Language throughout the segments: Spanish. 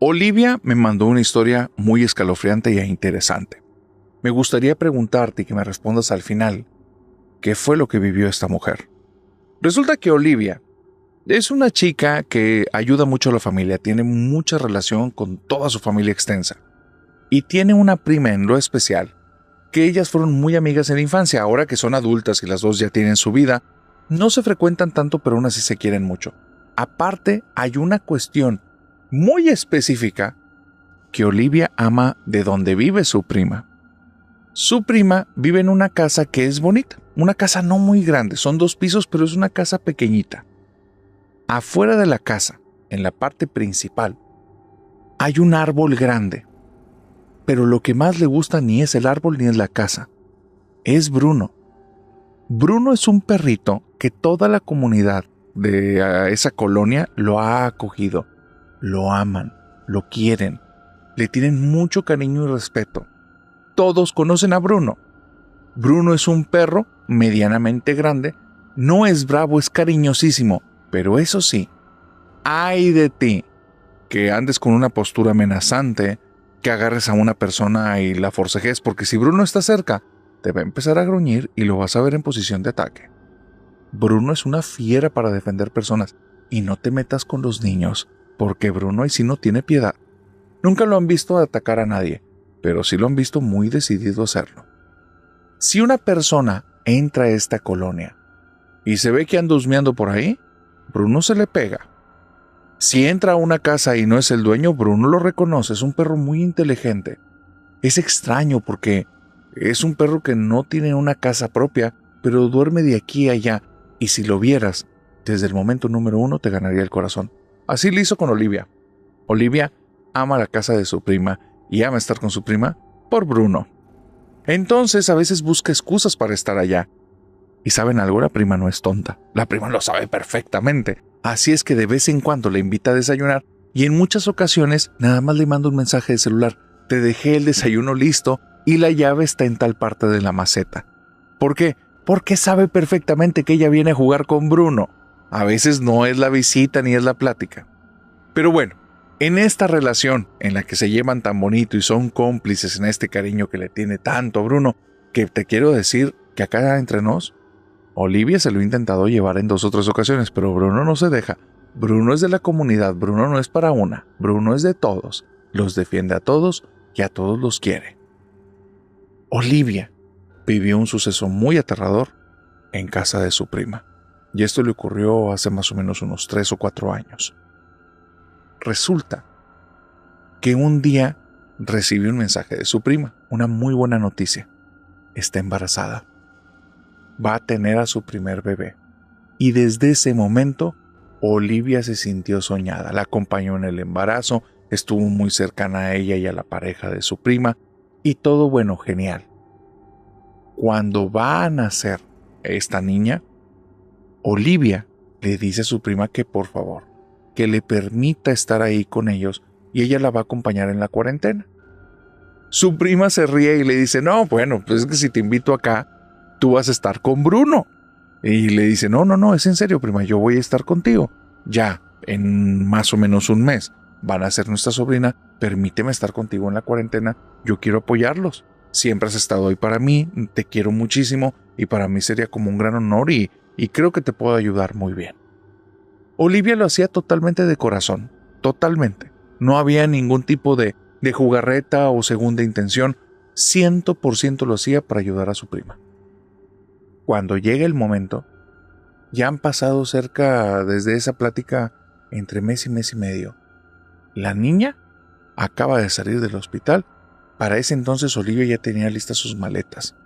Olivia me mandó una historia muy escalofriante e interesante. Me gustaría preguntarte y que me respondas al final, ¿qué fue lo que vivió esta mujer? Resulta que Olivia es una chica que ayuda mucho a la familia, tiene mucha relación con toda su familia extensa. Y tiene una prima en lo especial, que ellas fueron muy amigas en la infancia, ahora que son adultas y las dos ya tienen su vida, no se frecuentan tanto pero aún así se quieren mucho. Aparte, hay una cuestión muy específica que Olivia ama de donde vive su prima. Su prima vive en una casa que es bonita, una casa no muy grande, son 2 pisos pero es una casa pequeñita. Afuera de la casa, en la parte principal, hay un árbol grande. Pero lo que más le gusta ni es el árbol ni es la casa. Es Bruno. Bruno es un perrito que toda la comunidad de esa colonia lo ha acogido. Lo aman, lo quieren, le tienen mucho cariño y respeto. Todos conocen a Bruno. Bruno es un perro medianamente grande. No es bravo, es cariñosísimo. Pero eso sí, ay de ti, que andes con una postura amenazante, que agarres a una persona y la forcejes, porque si Bruno está cerca, te va a empezar a gruñir y lo vas a ver en posición de ataque. Bruno es una fiera para defender personas, y no te metas con los niños, porque Bruno ahí sí no tiene piedad. Nunca lo han visto atacar a nadie, pero sí lo han visto muy decidido a hacerlo. Si una persona entra a esta colonia y se ve que anda husmeando por ahí, Bruno se le pega. Si entra a una casa y no es el dueño, Bruno lo reconoce, es un perro muy inteligente. Es extraño porque es un perro que no tiene una casa propia, pero duerme de aquí a allá, y si lo vieras, desde el momento número 1 te ganaría el corazón. Así lo hizo con Olivia. Olivia ama la casa de su prima y ama estar con su prima por Bruno. Entonces a veces busca excusas para estar allá. Y ¿saben algo? La prima no es tonta. La prima lo sabe perfectamente. Así es que de vez en cuando le invita a desayunar y en muchas ocasiones nada más le manda un mensaje de celular. Te dejé el desayuno listo y la llave está en tal parte de la maceta. ¿Por qué? Porque sabe perfectamente que ella viene a jugar con Bruno. A veces no es la visita ni es la plática. Pero bueno, en esta relación en la que se llevan tan bonito y son cómplices en este cariño que le tiene tanto Bruno, que te quiero decir que acá entre nos, Olivia se lo ha intentado llevar en 2 o 3 ocasiones, pero Bruno no se deja. Bruno es de la comunidad, Bruno no es para una, Bruno es de todos, los defiende a todos y a todos los quiere. Olivia vivió un suceso muy aterrador en casa de su prima, y esto le ocurrió hace más o menos unos 3 o 4 años. Resulta que un día recibió un mensaje de su prima, una muy buena noticia. Está embarazada. Va a tener a su primer bebé. Y desde ese momento, Olivia se sintió soñada. La acompañó en el embarazo, estuvo muy cercana a ella y a la pareja de su prima, y todo bueno, genial. Cuando va a nacer esta niña, Olivia le dice a su prima que por favor, que le permita estar ahí con ellos y ella la va a acompañar en la cuarentena. Su prima se ríe y le dice, no, bueno, pues es que si te invito acá, tú vas a estar con Bruno. Y le dice, no, es en serio, prima, yo voy a estar contigo. Ya, en más o menos un mes, van a ser nuestra sobrina, permíteme estar contigo en la cuarentena, yo quiero apoyarlos. Siempre has estado ahí para mí, te quiero muchísimo y para mí sería como un gran honor y creo que te puedo ayudar muy bien. Olivia lo hacía totalmente de corazón, totalmente. No había ningún tipo de jugarreta o segunda intención, 100% lo hacía para ayudar a su prima. Cuando llega el momento, ya han pasado cerca desde esa plática entre mes y medio. La niña acaba de salir del hospital. Para ese entonces Olivia ya tenía listas sus maletas.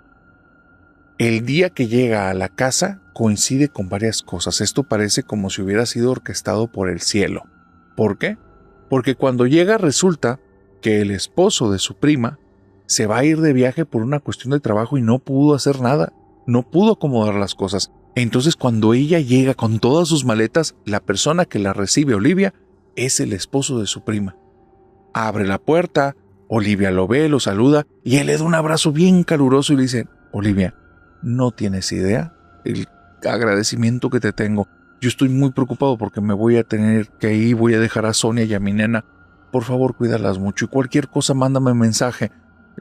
El día que llega a la casa coincide con varias cosas. Esto parece como si hubiera sido orquestado por el cielo. ¿Por qué? Porque cuando llega resulta que el esposo de su prima se va a ir de viaje por una cuestión de trabajo y no pudo hacer nada. No pudo acomodar las cosas. Entonces cuando ella llega con todas sus maletas, la persona que la recibe, Olivia, es el esposo de su prima. Abre la puerta, Olivia lo ve, lo saluda y él le da un abrazo bien caluroso y le dice, Olivia, no tienes idea el agradecimiento que te tengo. Yo estoy muy preocupado porque me voy a tener que ir, voy a dejar a Sonia y a mi nena por favor cuídalas mucho y cualquier cosa mándame mensaje.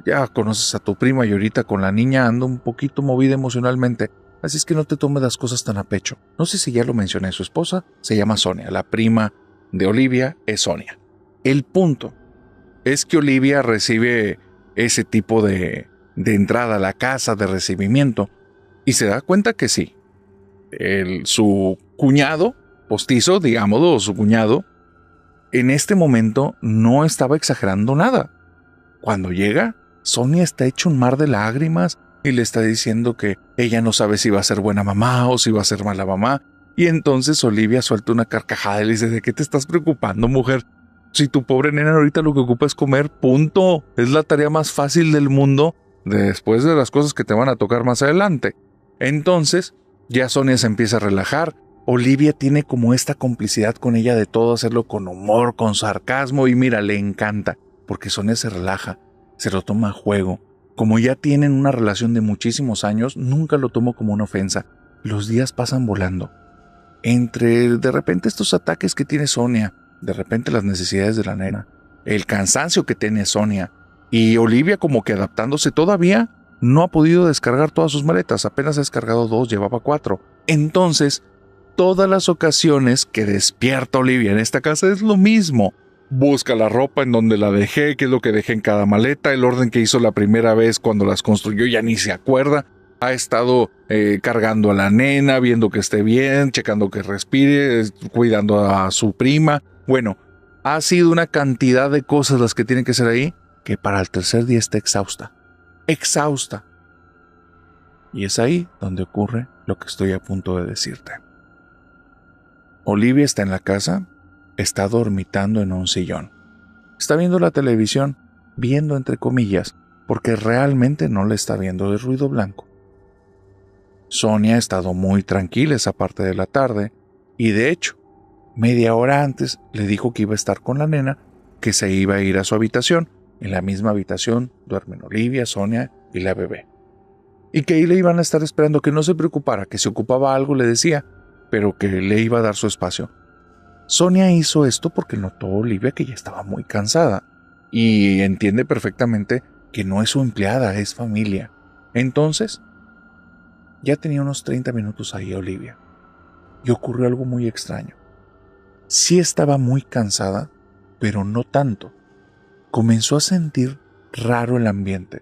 Ya conoces a tu prima y ahorita con la niña ando un poquito movida emocionalmente, así es que no te tomes las cosas tan a pecho. No sé si ya lo mencioné, su esposa se llama Sonia, la prima de Olivia es Sonia. El punto es que Olivia recibe ese tipo de entrada a la casa, de recibimiento, y se da cuenta que sí, su cuñado postizo, digámoslo, o su cuñado, en este momento no estaba exagerando nada. Cuando llega, Sonia está hecho un mar de lágrimas y le está diciendo que ella no sabe si va a ser buena mamá o si va a ser mala mamá. Y entonces Olivia suelta una carcajada y le dice: ¿de qué te estás preocupando, mujer? Si tu pobre nena ahorita lo que ocupa es comer, punto. Es la tarea más fácil del mundo después de las cosas que te van a tocar más adelante. Entonces, ya Sonia se empieza a relajar. Olivia tiene como esta complicidad con ella de todo hacerlo con humor, con sarcasmo, y mira, le encanta, porque Sonia se relaja, se lo toma a juego. Como ya tienen una relación de muchísimos años, nunca lo tomo como una ofensa. Los días pasan volando. Entre de repente estos ataques que tiene Sonia, de repente las necesidades de la nena, el cansancio que tiene Sonia, y Olivia como que adaptándose todavía, no ha podido descargar todas sus maletas, apenas ha descargado 2, llevaba 4. Entonces, todas las ocasiones que despierta Olivia en esta casa es lo mismo. Busca la ropa en donde la dejé, qué es lo que dejé en cada maleta, el orden que hizo la primera vez cuando las construyó ya ni se acuerda. Ha estado cargando a la nena, viendo que esté bien, checando que respire, cuidando a su prima. Bueno, ha sido una cantidad de cosas las que tienen que hacer ahí, que para el tercer día está exhausta. Exhausta. Y es ahí donde ocurre lo que estoy a punto de decirte. Olivia está en la casa, está dormitando en un sillón. Está viendo la televisión, viendo entre comillas, porque realmente no le está viendo de ruido blanco. Sonia ha estado muy tranquila esa parte de la tarde y de hecho, media hora antes le dijo que iba a estar con la nena, que se iba a ir a su habitación. En la misma habitación duermen Olivia, Sonia y la bebé. Y que ahí le iban a estar esperando, que no se preocupara, que si ocupaba algo le decía, pero que le iba a dar su espacio. Sonia hizo esto porque notó a Olivia que ya estaba muy cansada y entiende perfectamente que no es su empleada, es familia. Entonces, ya tenía unos 30 minutos ahí Olivia y ocurrió algo muy extraño. Sí estaba muy cansada, pero no tanto. Comenzó a sentir raro el ambiente,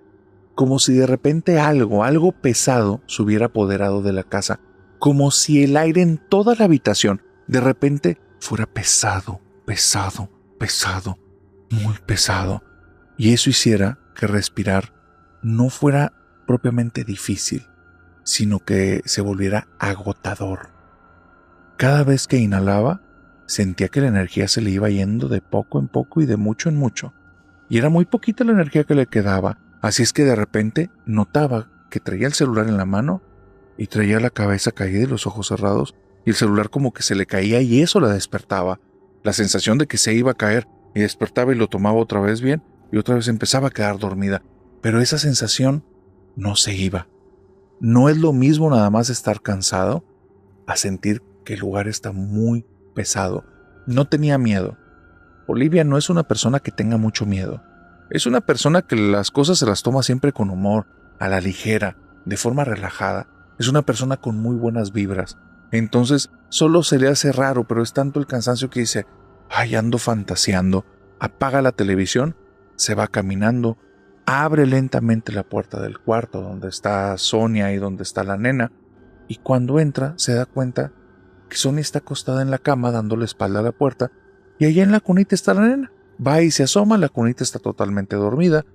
como si de repente algo pesado se hubiera apoderado de la casa, como si el aire en toda la habitación de repente fuera pesado, pesado, pesado, muy pesado, y eso hiciera que respirar no fuera propiamente difícil, sino que se volviera agotador. Cada vez que inhalaba, sentía que la energía se le iba yendo de poco en poco y de mucho en mucho, y era muy poquita la energía que le quedaba, así es que de repente notaba que traía el celular en la mano y traía la cabeza caída y los ojos cerrados, y el celular como que se le caía y eso la despertaba. La sensación de que se iba a caer, y despertaba y lo tomaba otra vez bien y otra vez empezaba a quedar dormida. Pero esa sensación no se iba. No es lo mismo nada más estar cansado a sentir que el lugar está muy pesado. No tenía miedo. Olivia no es una persona que tenga mucho miedo. Es una persona que las cosas se las toma siempre con humor, a la ligera, de forma relajada. Es una persona con muy buenas vibras. Entonces, solo se le hace raro, pero es tanto el cansancio que dice: ay, ando fantaseando. Apaga la televisión, se va caminando, abre lentamente la puerta del cuarto donde está Sonia y donde está la nena, y cuando entra se da cuenta que Sonia está acostada en la cama dándole espalda a la puerta, y allá en la cunita está la nena. Va y se asoma, la cunita está totalmente dormida,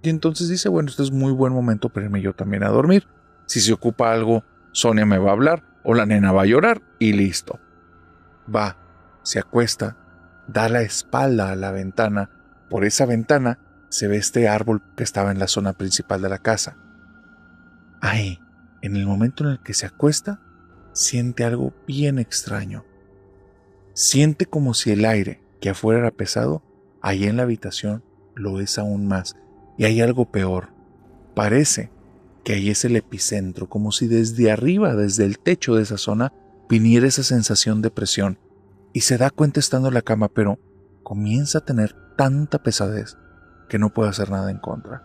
y entonces dice: bueno, este es muy buen momento para irme yo también a dormir. Si se ocupa algo, Sonia me va a hablar, o la nena va a llorar, y listo. Va, se acuesta, da la espalda a la ventana. Por esa ventana se ve este árbol que estaba en la zona principal de la casa. Ahí, en el momento en el que se acuesta, siente algo bien extraño. Siente como si el aire, que afuera era pesado, ahí en la habitación lo es aún más. Y hay algo peor. Parece que ahí es el epicentro, como si desde arriba, desde el techo de esa zona, viniera esa sensación de presión. Y se da cuenta estando en la cama, pero comienza a tener tanta pesadez que no puede hacer nada en contra.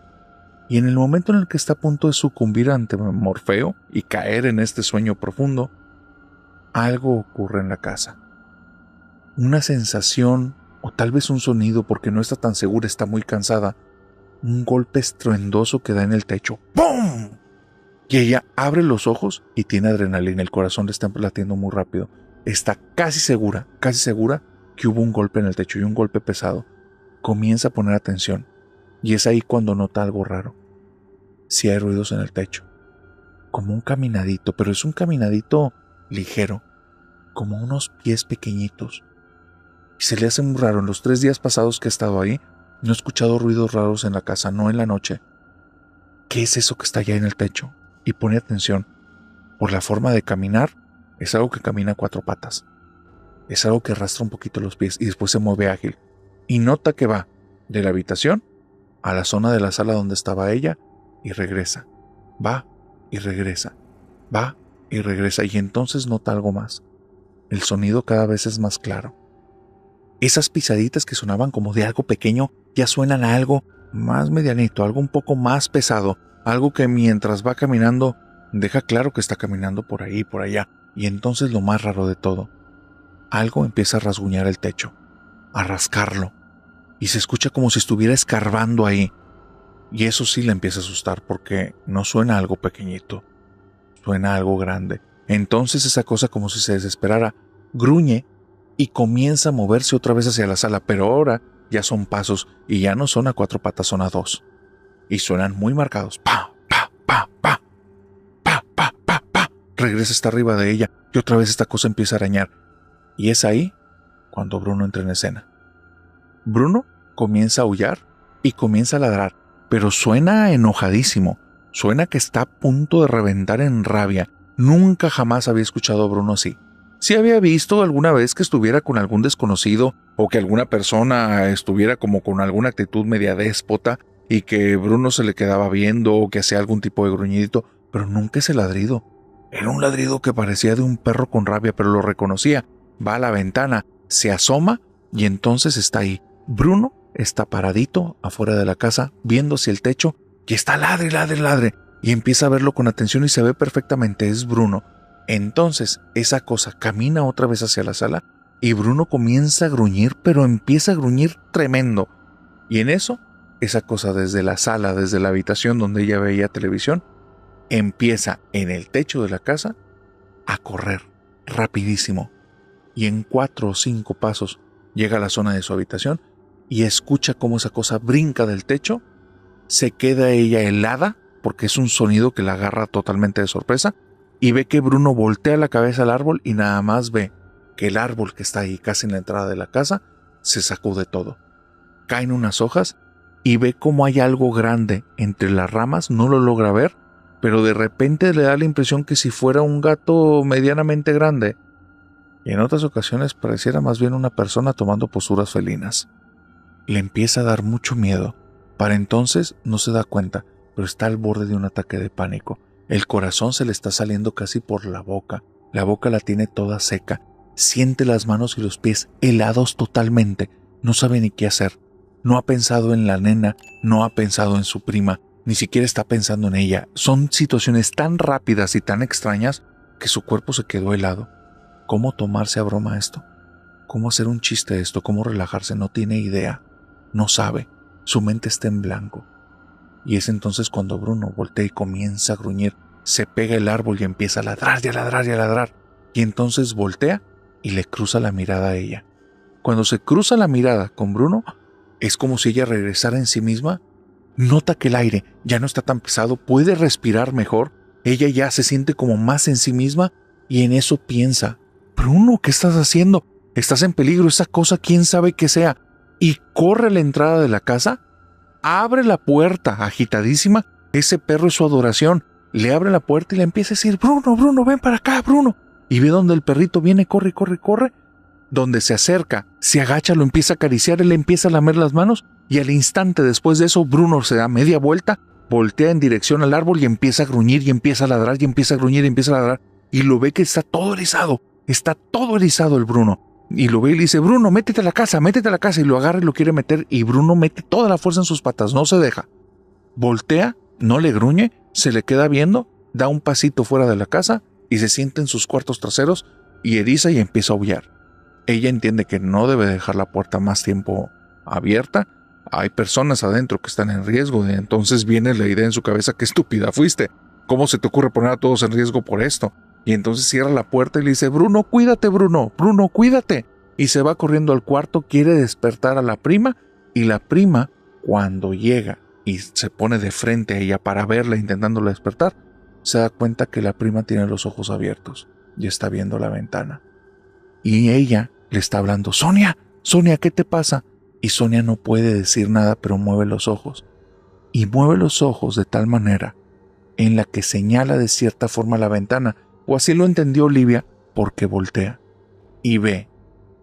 Y en el momento en el que está a punto de sucumbir ante Morfeo y caer en este sueño profundo, algo ocurre en la casa. Una sensación o tal vez un sonido, porque no está tan segura, está muy cansada. Un golpe estruendoso que da en el techo. ¡Pum! Y ella abre los ojos y tiene adrenalina, el corazón le está latiendo muy rápido. Está casi segura que hubo un golpe en el techo y un golpe pesado. Comienza a poner atención y es ahí cuando nota algo raro. Sí hay ruidos en el techo, como un caminadito, pero es un caminadito ligero, como unos pies pequeñitos. Y se le hace muy raro. En los 3 días pasados que he estado ahí, no he escuchado ruidos raros en la casa, no en la noche. ¿Qué es eso que está allá en el techo? Y pone atención. Por la forma de caminar, es algo que camina a 4 patas. Es algo que arrastra un poquito los pies y después se mueve ágil. Y nota que va de la habitación a la zona de la sala donde estaba ella y regresa. Va y regresa. Va y regresa. Y entonces nota algo más. El sonido cada vez es más claro. Esas pisaditas que sonaban como de algo pequeño ya suenan a algo más medianito, algo un poco más pesado, algo que mientras va caminando deja claro que está caminando por ahí y por allá. Y entonces lo más raro de todo, algo empieza a rasguñar el techo, a rascarlo, y se escucha como si estuviera escarbando ahí. Y eso sí le empieza a asustar porque no suena algo pequeñito, suena algo grande. Entonces esa cosa, como si se desesperara, gruñe y comienza a moverse otra vez hacia la sala, pero ahora ya son pasos y ya no son a 4 patas, son a 2. Y suenan muy marcados. Pa, pa, pa, pa, pa, pa, pa, pa. Regresa hasta arriba de ella y otra vez esta cosa empieza a arañar. Y es ahí cuando Bruno entra en escena. Bruno comienza a aullar y comienza a ladrar, pero suena enojadísimo. Suena que está a punto de reventar en rabia. Nunca jamás había escuchado a Bruno así. Sí había visto alguna vez que estuviera con algún desconocido o que alguna persona estuviera como con alguna actitud media déspota y que Bruno se le quedaba viendo o que hacía algún tipo de gruñidito, pero nunca ese ladrido. Era un ladrido que parecía de un perro con rabia, pero lo reconocía. Va a la ventana, se asoma y entonces está ahí. Bruno está paradito afuera de la casa viendo hacia el techo y está ladre, ladre, ladre. Y empieza a verlo con atención y se ve perfectamente, es Bruno. Entonces esa cosa camina otra vez hacia la sala y Bruno comienza a gruñir, pero empieza a gruñir tremendo. Y en eso, esa cosa desde la sala, desde la habitación donde ella veía televisión, empieza en el techo de la casa a correr rapidísimo. Y en 4 o 5 pasos llega a la zona de su habitación y escucha cómo esa cosa brinca del techo, se queda ella helada porque es un sonido que la agarra totalmente de sorpresa y ve que Bruno voltea la cabeza al árbol y nada más ve que el árbol que está ahí casi en la entrada de la casa se sacude todo. Caen unas hojas y ve cómo hay algo grande entre las ramas, no lo logra ver, pero de repente le da la impresión que si fuera un gato medianamente grande. Y en otras ocasiones pareciera más bien una persona tomando posturas felinas. Le empieza a dar mucho miedo. Para entonces no se da cuenta, pero está al borde de un ataque de pánico. El corazón se le está saliendo casi por la boca la tiene toda seca. Siente las manos y los pies helados totalmente. No sabe ni qué hacer. No ha pensado en la nena, no ha pensado en su prima, ni siquiera está pensando en ella. Son situaciones tan rápidas y tan extrañas que su cuerpo se quedó helado. ¿Cómo tomarse a broma esto? ¿Cómo hacer un chiste de esto? ¿Cómo relajarse? No tiene idea. No sabe. Su mente está en blanco. Y es entonces cuando Bruno voltea y comienza a gruñir. Se pega el árbol y empieza a ladrar y a ladrar y a ladrar. Y entonces voltea y le cruza la mirada a ella. Cuando se cruza la mirada con Bruno, es como si ella regresara en sí misma. Nota que el aire ya no está tan pesado, puede respirar mejor. Ella ya se siente como más en sí misma y en eso piensa: Bruno, ¿qué estás haciendo? Estás en peligro, esa cosa quién sabe qué sea. Y corre a la entrada de la casa, abre la puerta agitadísima. Ese perro es su adoración. Le abre la puerta y le empieza a decir: Bruno, Bruno, ven para acá, Bruno. Y ve donde el perrito viene, corre, corre, corre. Donde se acerca, se agacha, lo empieza a acariciar, él le empieza a lamer las manos y al instante después de eso Bruno se da media vuelta, voltea en dirección al árbol y empieza a gruñir y empieza a ladrar y empieza a gruñir y empieza a ladrar y lo ve que está todo erizado el Bruno. Y lo ve y le dice, Bruno, métete a la casa, y lo agarra y lo quiere meter, y Bruno mete toda la fuerza en sus patas, no se deja. Voltea, no le gruñe, se le queda viendo, da un pasito fuera de la casa y se sienta en sus cuartos traseros y eriza y empieza a aullar. Ella entiende que no debe dejar la puerta más tiempo abierta. Hay personas adentro que están en riesgo, entonces viene la idea en su cabeza, qué estúpida fuiste. ¿Cómo se te ocurre poner a todos en riesgo por esto? Y entonces cierra la puerta y le dice, Bruno, cuídate, Bruno, cuídate. Y se va corriendo al cuarto, quiere despertar a la prima, y la prima, cuando llega y se pone de frente a ella para verla intentándola despertar, se da cuenta que la prima tiene los ojos abiertos y está viendo la ventana. Y ella le está hablando, Sonia, ¿qué te pasa? Y Sonia no puede decir nada, pero mueve los ojos. Y mueve los ojos de tal manera en la que señala de cierta forma la ventana, o así lo entendió Olivia, porque voltea y ve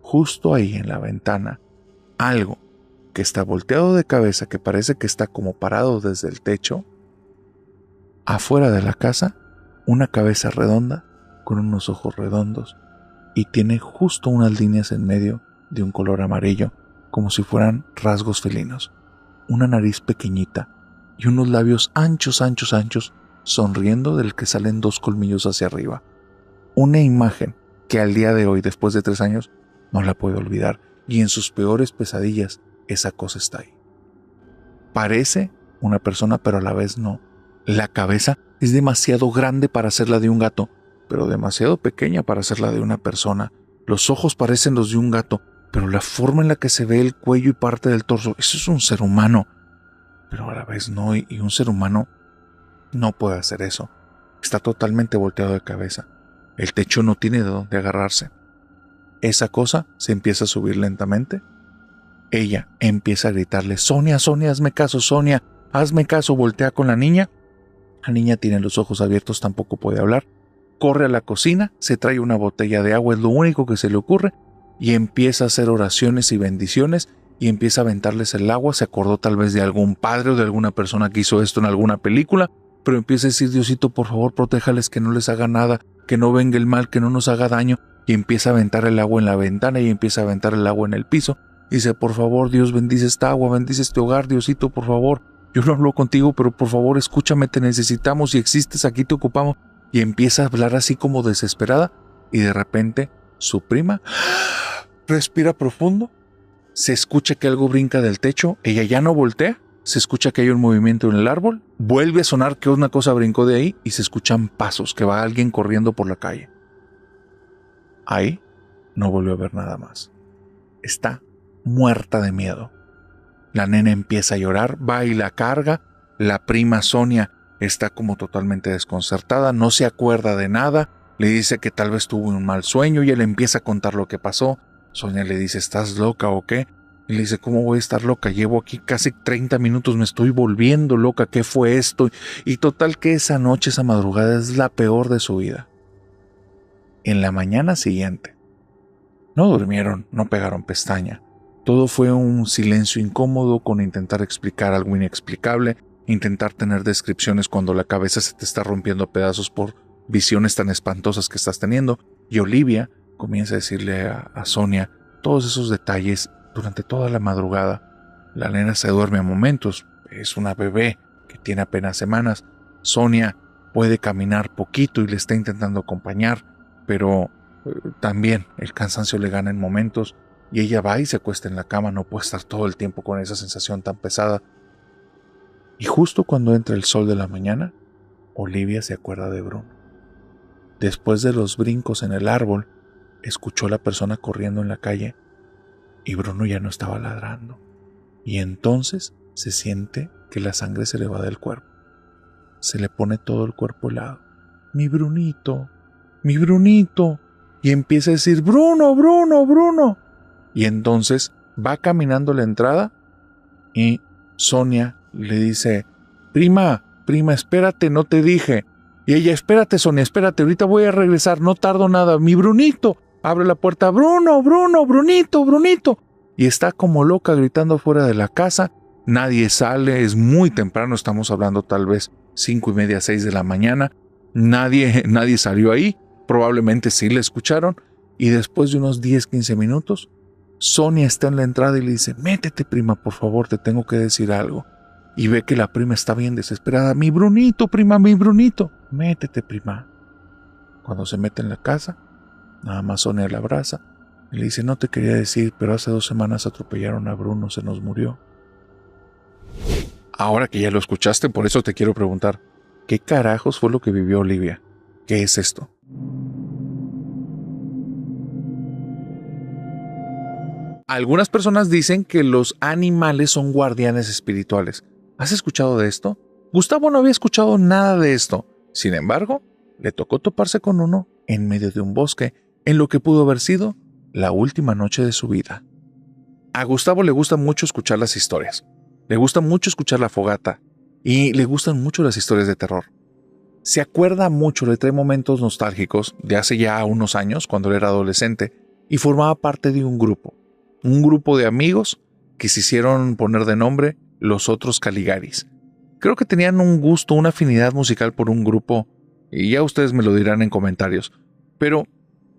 justo ahí en la ventana algo que está volteado de cabeza, que parece que está como parado desde el techo. Afuera de la casa, una cabeza redonda con unos ojos redondos, y tiene justo unas líneas en medio de un color amarillo, como si fueran rasgos felinos, una nariz pequeñita y unos labios anchos, sonriendo del que salen 2 colmillos hacia arriba. Una imagen que al día de hoy, después de 3 años, no la puede olvidar, y en sus peores pesadillas esa cosa está ahí. Parece una persona, pero a la vez no. La cabeza es demasiado grande para ser la de un gato, pero demasiado pequeña para ser la de una persona. Los ojos parecen los de un gato, pero la forma en la que se ve el cuello y parte del torso, eso es un ser humano, pero a la vez no, y un ser humano no puede hacer eso. Está totalmente volteado de cabeza. El techo no tiene de dónde agarrarse. Esa cosa se empieza a subir lentamente. Ella empieza a gritarle, Sonia, hazme caso, Sonia, hazme caso. Voltea con la niña. La niña tiene los ojos abiertos, tampoco puede hablar. Corre a la cocina, se trae una botella de agua, es lo único que se le ocurre, y empieza a hacer oraciones y bendiciones, y empieza a aventarles el agua. Se acordó tal vez de algún padre o de alguna persona que hizo esto en alguna película, pero empieza a decir, Diosito, por favor, protéjales, que no les haga nada, que no venga el mal, que no nos haga daño, y empieza a aventar el agua en la ventana y empieza a aventar el agua en el piso. Dice, por favor, Dios, bendice esta agua, bendice este hogar, Diosito, por favor. Yo no hablo contigo, pero por favor, escúchame, te necesitamos, si existes aquí te ocupamos. Y empieza a hablar así como desesperada, y de repente su prima respira profundo, se escucha que algo brinca del techo, ella ya no voltea, se escucha que hay un movimiento en el árbol, vuelve a sonar que una cosa brincó de ahí y se escuchan pasos, que va alguien corriendo por la calle. Ahí no volvió a ver nada más. Está muerta de miedo. La nena empieza a llorar, va y la carga. La prima Sonia está como totalmente desconcertada, no se acuerda de nada, le dice que tal vez tuvo un mal sueño y él empieza a contar lo que pasó. Sonia le dice, ¿estás loca o qué? Y le dice, ¿cómo voy a estar loca? Llevo aquí casi 30 minutos, me estoy volviendo loca, ¿qué fue esto? Y total que esa noche, esa madrugada es la peor de su vida. En la mañana siguiente, no durmieron, no pegaron pestaña. Todo fue un silencio incómodo, con intentar explicar algo inexplicable, intentar tener descripciones cuando la cabeza se te está rompiendo a pedazos por visiones tan espantosas que estás teniendo. Y Olivia comienza a decirle a Sonia todos esos detalles durante toda la madrugada. La nena se duerme a momentos, es una bebé que tiene apenas semanas. Sonia puede caminar poquito y le está intentando acompañar, pero también el cansancio le gana en momentos, y ella va y se acuesta en la cama, no puede estar todo el tiempo con esa sensación tan pesada. Y justo cuando entra el sol de la mañana, Olivia se acuerda de Bruno. Después de los brincos en el árbol, escuchó a la persona corriendo en la calle y Bruno ya no estaba ladrando. Y entonces se siente que la sangre se le va del cuerpo. Se le pone todo el cuerpo helado. Mi Brunito, mi Brunito. Y empieza a decir, Bruno, Bruno, Bruno. Y entonces va caminando la entrada y Sonia le dice, prima, espérate, no te dije. Y ella, espérate, Sonia, espérate, ahorita voy a regresar, no tardo nada. Mi Brunito. Abre la puerta, Bruno, Bruno, Brunito, Brunito. Y está como loca gritando fuera de la casa. Nadie sale, es muy temprano, estamos hablando tal vez 5:30, 6 de la mañana. Nadie salió ahí. Probablemente sí la escucharon. y después de unos 10-15 minutos, Sonia está en la entrada y le dice: métete, prima, por favor, te tengo que decir algo. Y ve que la prima está bien desesperada: mi Brunito, prima, mi Brunito. Métete, prima. Cuando se mete en la casa, nada más Sonia la abraza y le dice: no te quería decir, pero hace 2 semanas atropellaron a Bruno, se nos murió. Ahora que ya lo escuchaste, por eso te quiero preguntar, ¿qué carajos fue lo que vivió Olivia? ¿Qué es esto? Algunas personas dicen que los animales son guardianes espirituales. ¿Has escuchado de esto? Gustavo no había escuchado nada de esto. Sin embargo, le tocó toparse con uno en medio de un bosque, en lo que pudo haber sido la última noche de su vida. A Gustavo le gusta mucho escuchar las historias. Le gusta mucho escuchar la fogata. Y le gustan mucho las historias de terror. Se acuerda mucho, le trae momentos nostálgicos de hace ya unos años, cuando él era adolescente, y formaba parte de un grupo de amigos que se hicieron poner de nombre Los Otros Caligaris. Creo que tenían un gusto, una afinidad musical por un grupo, y ya ustedes me lo dirán en comentarios. Pero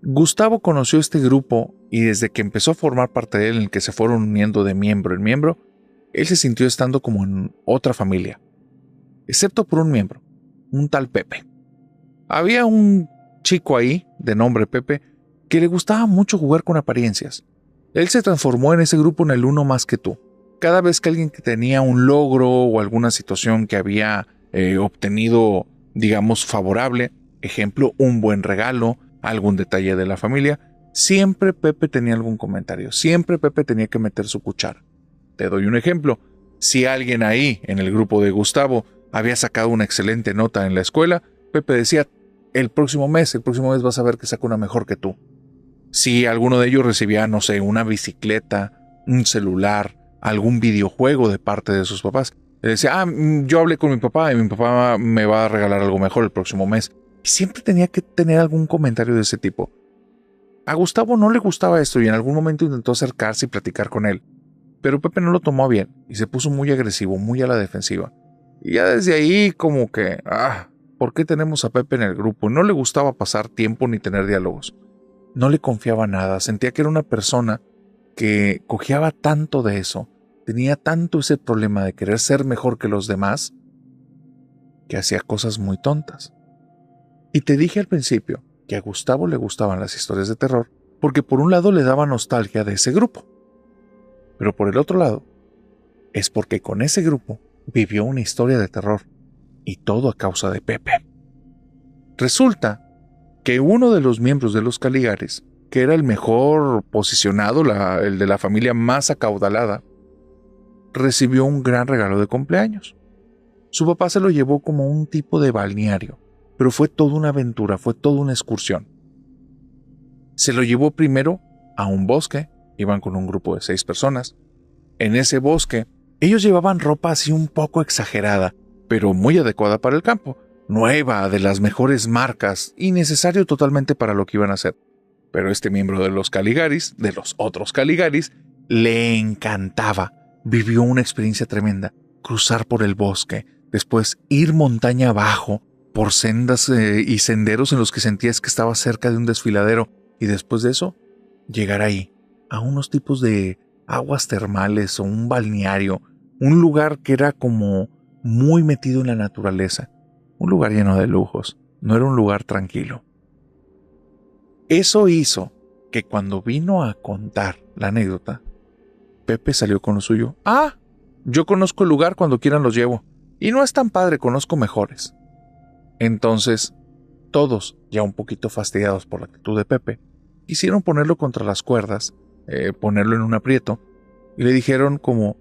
Gustavo conoció este grupo y desde que empezó a formar parte de él, en el que se fueron uniendo de miembro en miembro, él se sintió estando como en otra familia. Excepto por un miembro, un tal Pepe. Había un chico ahí, de nombre Pepe, que le gustaba mucho jugar con apariencias. Él se transformó en ese grupo en el uno más que tú. Cada vez que alguien que tenía un logro o alguna situación que había obtenido, digamos, favorable, ejemplo, un buen regalo, algún detalle de la familia, siempre Pepe tenía algún comentario, siempre Pepe tenía que meter su cuchara. Te doy un ejemplo. Si alguien ahí, en el grupo de Gustavo, había sacado una excelente nota en la escuela, Pepe decía: el próximo mes vas a ver que saca una mejor que tú. Si alguno de ellos recibía, no sé, una bicicleta, un celular, algún videojuego de parte de sus papás, le decía: yo hablé con mi papá y mi papá me va a regalar algo mejor el próximo mes. Y siempre tenía que tener algún comentario de ese tipo. A Gustavo no le gustaba esto y en algún momento intentó acercarse y platicar con él. Pero Pepe no lo tomó bien y se puso muy agresivo, muy a la defensiva. Y ya desde ahí como que, ¿por qué tenemos a Pepe en el grupo? No le gustaba pasar tiempo ni tener diálogos. No le confiaba nada, sentía que era una persona que cojeaba tanto de eso, tenía tanto ese problema de querer ser mejor que los demás, que hacía cosas muy tontas. Y te dije al principio que a Gustavo le gustaban las historias de terror porque por un lado le daba nostalgia de ese grupo, pero por el otro lado es porque con ese grupo vivió una historia de terror y todo a causa de Pepe. Resulta que uno de los miembros de los Caligaris, que era el mejor posicionado, el de la familia más acaudalada, recibió un gran regalo de cumpleaños. Su papá se lo llevó como un tipo de balneario, pero fue toda una aventura, fue toda una excursión. Se lo llevó primero a un bosque, iban con un grupo de 6 personas. En ese bosque, ellos llevaban ropa así un poco exagerada, pero muy adecuada para el campo, nueva, de las mejores marcas, y necesario totalmente para lo que iban a hacer. Pero este miembro de los Caligaris, de los otros Caligaris, le encantaba. Vivió una experiencia tremenda. Cruzar por el bosque, después ir montaña abajo, por sendas y senderos en los que sentías que estaba cerca de un desfiladero, y después de eso, llegar ahí, a unos tipos de aguas termales o un balneario, un lugar que era como muy metido en la naturaleza, un lugar lleno de lujos, no era un lugar tranquilo. Eso hizo que cuando vino a contar la anécdota, Pepe salió con lo suyo. Yo conozco el lugar, cuando quieran los llevo. Y no es tan padre, conozco mejores. Entonces, todos, ya un poquito fastidiados por la actitud de Pepe, quisieron ponerlo contra las cuerdas, ponerlo en un aprieto, y le dijeron como: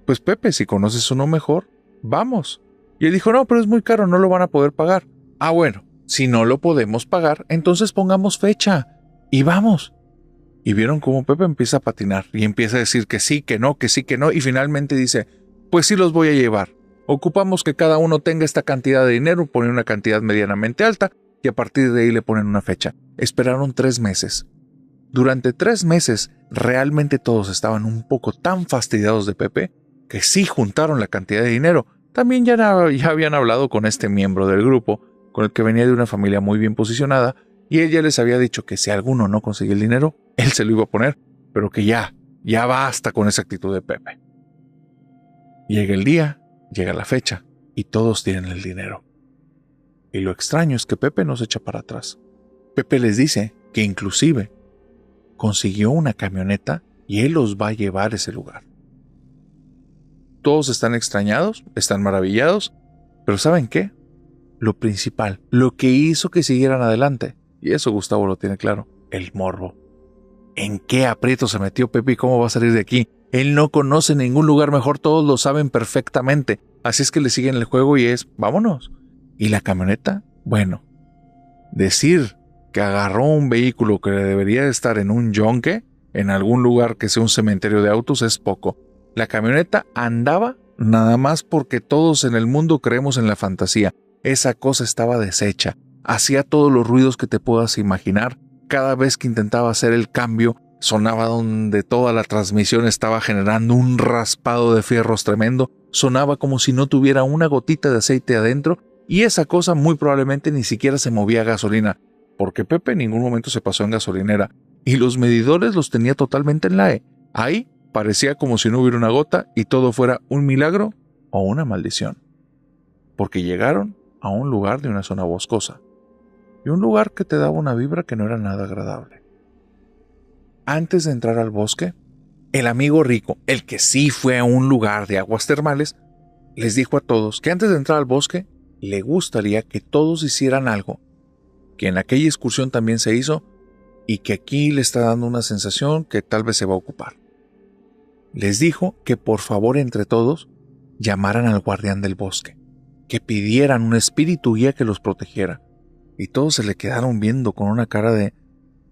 pues Pepe, si conoces uno mejor, vamos. Y él dijo: no, pero es muy caro, no lo van a poder pagar. Bueno, si no lo podemos pagar, entonces pongamos fecha, y vamos. Y vieron cómo Pepe empieza a patinar, y empieza a decir que sí, que no, que sí, que no, y finalmente dice: pues sí los voy a llevar. Ocupamos que cada uno tenga esta cantidad de dinero, ponen una cantidad medianamente alta, y a partir de ahí le ponen una fecha. Esperaron 3 meses. Durante 3 meses, realmente todos estaban un poco tan fastidiados de Pepe, que sí juntaron la cantidad de dinero. También ya habían hablado con este miembro del grupo, con el que venía de una familia muy bien posicionada, y él ya les había dicho que si alguno no conseguía el dinero, él se lo iba a poner, pero que ya basta con esa actitud de Pepe. Llega el día, llega la fecha, y todos tienen el dinero. Y lo extraño es que Pepe no se echa para atrás. Pepe les dice que inclusive consiguió una camioneta y él los va a llevar a ese lugar. Todos están extrañados, están maravillados, pero ¿saben qué? Lo principal, lo que hizo que siguieran adelante, y eso Gustavo lo tiene claro, el morbo. ¿En qué aprieto se metió Pepe y cómo va a salir de aquí? Él no conoce ningún lugar mejor, todos lo saben perfectamente, así es que le siguen el juego y es, vámonos. ¿Y la camioneta? Bueno, decir que agarró un vehículo que debería estar en un yonque, en algún lugar que sea un cementerio de autos, es poco. La camioneta andaba nada más porque todos en el mundo creemos en la fantasía. Esa cosa estaba deshecha, hacía todos los ruidos que te puedas imaginar. Cada vez que intentaba hacer el cambio, sonaba donde toda la transmisión estaba generando un raspado de fierros tremendo, sonaba como si no tuviera una gotita de aceite adentro, y esa cosa muy probablemente ni siquiera se movía a gasolina, porque Pepe en ningún momento se pasó en gasolinera, y los medidores los tenía totalmente en la E. Ahí parecía como si no hubiera una gota y todo fuera un milagro o una maldición, porque llegaron a un lugar de una zona boscosa, y un lugar que te daba una vibra que no era nada agradable. Antes de entrar al bosque, el amigo rico, el que sí fue a un lugar de aguas termales, les dijo a todos que antes de entrar al bosque, le gustaría que todos hicieran algo, que en aquella excursión también se hizo, y que aquí le está dando una sensación que tal vez se va a ocupar. Les dijo que por favor entre todos llamaran al guardián del bosque, que pidieran un espíritu guía que los protegiera, y todos se le quedaron viendo con una cara de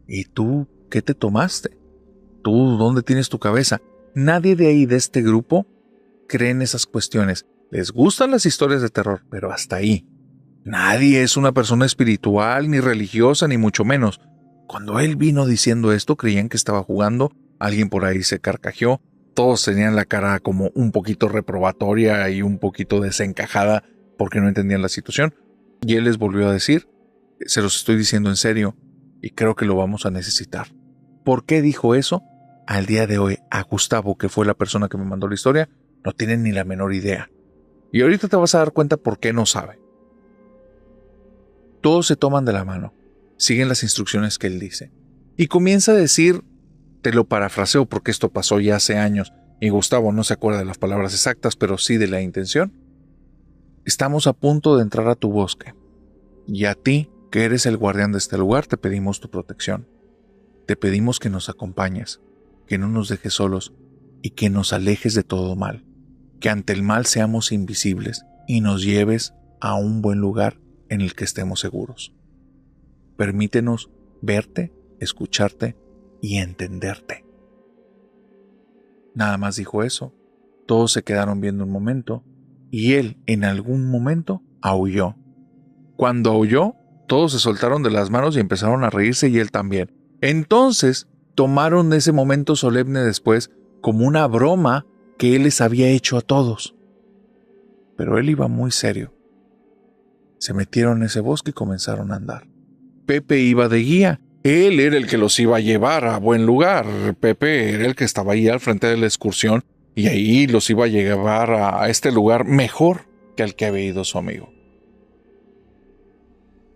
¿y tú qué te tomaste? ¿Tú dónde tienes tu cabeza? Nadie de ahí de este grupo cree en esas cuestiones. Les gustan las historias de terror, pero hasta ahí. Nadie es una persona espiritual, ni religiosa, ni mucho menos. Cuando él vino diciendo esto, creían que estaba jugando, alguien por ahí se carcajeó, todos tenían la cara como un poquito reprobatoria y un poquito desencajada porque no entendían la situación. Y él les volvió a decir, se los estoy diciendo en serio, y creo que lo vamos a necesitar. ¿Por qué dijo eso? Al día de hoy, a Gustavo, que fue la persona que me mandó la historia, no tiene ni la menor idea. Y ahorita te vas a dar cuenta por qué no sabe. Todos se toman de la mano, siguen las instrucciones que él dice, y comienza a decir, te lo parafraseo porque esto pasó ya hace años, y Gustavo no se acuerda de las palabras exactas, pero sí de la intención. Estamos a punto de entrar a tu bosque, y a ti, que eres el guardián de este lugar, te pedimos tu protección. Te pedimos que nos acompañes, que no nos dejes solos y que nos alejes de todo mal, que ante el mal seamos invisibles y nos lleves a un buen lugar en el que estemos seguros. Permítenos verte, escucharte y entenderte. Nada más dijo eso. Todos se quedaron viendo un momento y él en algún momento aulló. Cuando aulló, todos se soltaron de las manos y empezaron a reírse y él también. Entonces tomaron ese momento solemne después como una broma que él les había hecho a todos. Pero él iba muy serio. Se metieron en ese bosque y comenzaron a andar. Pepe iba de guía. Él era el que los iba a llevar a buen lugar. Pepe era el que estaba ahí al frente de la excursión y ahí los iba a llevar a este lugar mejor que al que había ido su amigo.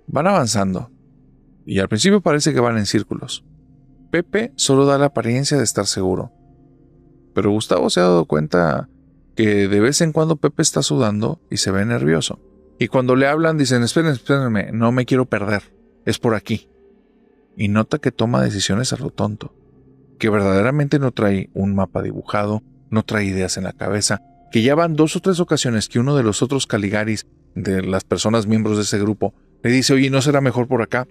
Van avanzando y al principio parece que van en círculos. Pepe solo da la apariencia de estar seguro, pero Gustavo se ha dado cuenta que de vez en cuando Pepe está sudando y se ve nervioso. Y cuando le hablan dicen, espérenme, no me quiero perder, es por aquí. Y nota que toma decisiones a lo tonto, que verdaderamente no trae un mapa dibujado, no trae ideas en la cabeza, que ya van 2 o 3 ocasiones que uno de los otros Caligaris, de las personas miembros de ese grupo, le dice, oye, ¿no será mejor por acá?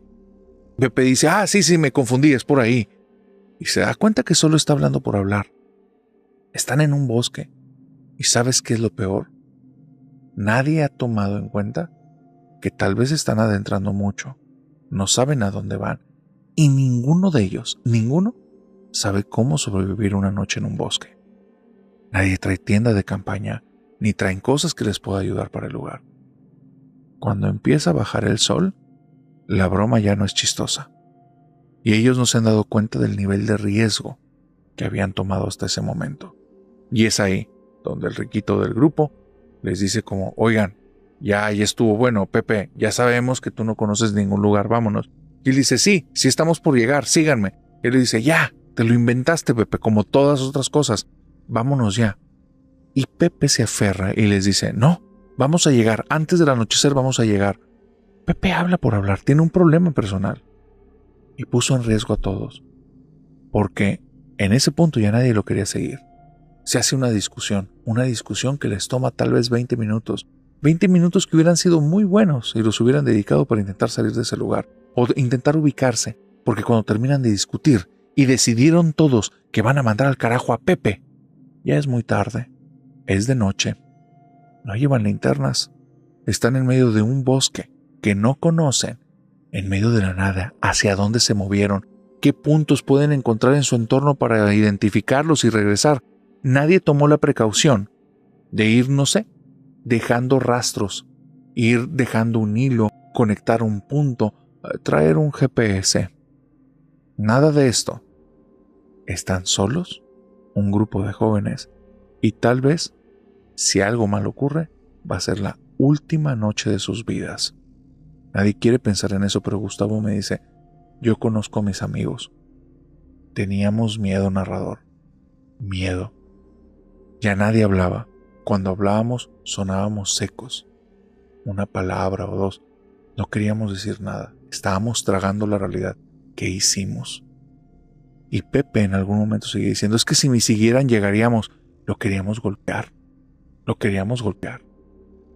Pepe dice, sí, me confundí, es por ahí. Y se da cuenta que solo está hablando por hablar. Están en un bosque. ¿Y sabes qué es lo peor? Nadie ha tomado en cuenta que tal vez están adentrando mucho, no saben a dónde van, y ninguno de ellos, sabe cómo sobrevivir una noche en un bosque. Nadie trae tienda de campaña, ni traen cosas que les pueda ayudar para el lugar. Cuando empieza a bajar el sol, la broma ya no es chistosa. Y ellos no se han dado cuenta del nivel de riesgo que habían tomado hasta ese momento. Y es ahí donde el riquito del grupo les dice como, oigan, ya estuvo bueno, Pepe, ya sabemos que tú no conoces ningún lugar, vámonos. Y él dice, sí estamos por llegar, síganme. Y él le dice, ya, te lo inventaste, Pepe, como todas otras cosas, vámonos ya. Y Pepe se aferra y les dice, no, vamos a llegar, antes del anochecer vamos a llegar. Pepe habla por hablar, tiene un problema personal. Y puso en riesgo a todos, porque en ese punto ya nadie lo quería seguir. Se hace una discusión que les toma tal vez 20 minutos. 20 minutos que hubieran sido muy buenos y los hubieran dedicado para intentar salir de ese lugar o intentar ubicarse, porque cuando terminan de discutir y decidieron todos que van a mandar al carajo a Pepe, ya es muy tarde, es de noche, no llevan linternas, están en medio de un bosque que no conocen, en medio de la nada, hacia dónde se movieron, qué puntos pueden encontrar en su entorno para identificarlos y regresar. Nadie tomó la precaución de ir, no sé, dejando rastros, ir dejando un hilo, conectar un punto, traer un GPS. Nada de esto. Están solos, un grupo de jóvenes, y tal vez, si algo mal ocurre, va a ser la última noche de sus vidas. Nadie quiere pensar en eso, pero Gustavo me dice, yo conozco a mis amigos. Teníamos miedo, narrador. Miedo. Ya nadie hablaba. Cuando hablábamos, sonábamos secos. Una palabra o dos. No queríamos decir nada. Estábamos tragando la realidad. ¿Qué hicimos? Y Pepe en algún momento sigue diciendo, es que si me siguieran llegaríamos. Lo queríamos golpear. Lo queríamos golpear.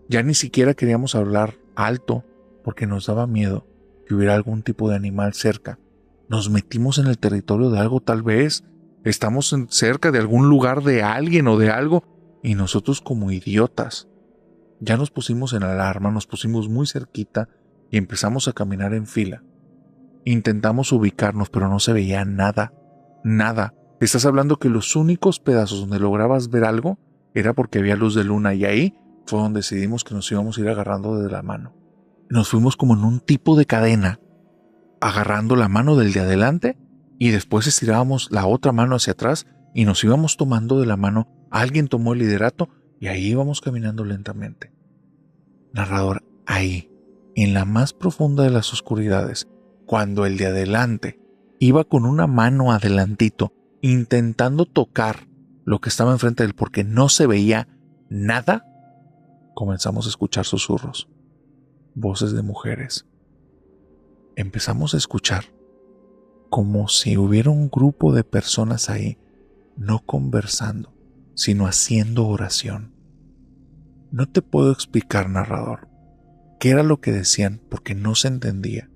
Ya ni siquiera queríamos hablar alto porque nos daba miedo que hubiera algún tipo de animal cerca. Nos metimos en el territorio de algo tal vez. Estamos cerca de algún lugar de alguien o de algo y nosotros como idiotas ya nos pusimos en alarma, nos pusimos muy cerquita y empezamos a caminar en fila. Intentamos ubicarnos, pero no se veía nada, nada. Estás hablando que los únicos pedazos donde lograbas ver algo era porque había luz de luna y ahí fue donde decidimos que nos íbamos a ir agarrando de la mano. Nos fuimos como en un tipo de cadena, agarrando la mano del de adelante y después estirábamos la otra mano hacia atrás y nos íbamos tomando de la mano. Alguien tomó el liderato y ahí íbamos caminando lentamente. Narrador, ahí, en la más profunda de las oscuridades, cuando el de adelante iba con una mano adelantito, intentando tocar lo que estaba enfrente de él porque no se veía nada, comenzamos a escuchar susurros, voces de mujeres. Empezamos a escuchar como si hubiera un grupo de personas ahí, no conversando, sino haciendo oración. No te puedo explicar, narrador, qué era lo que decían porque no se entendía.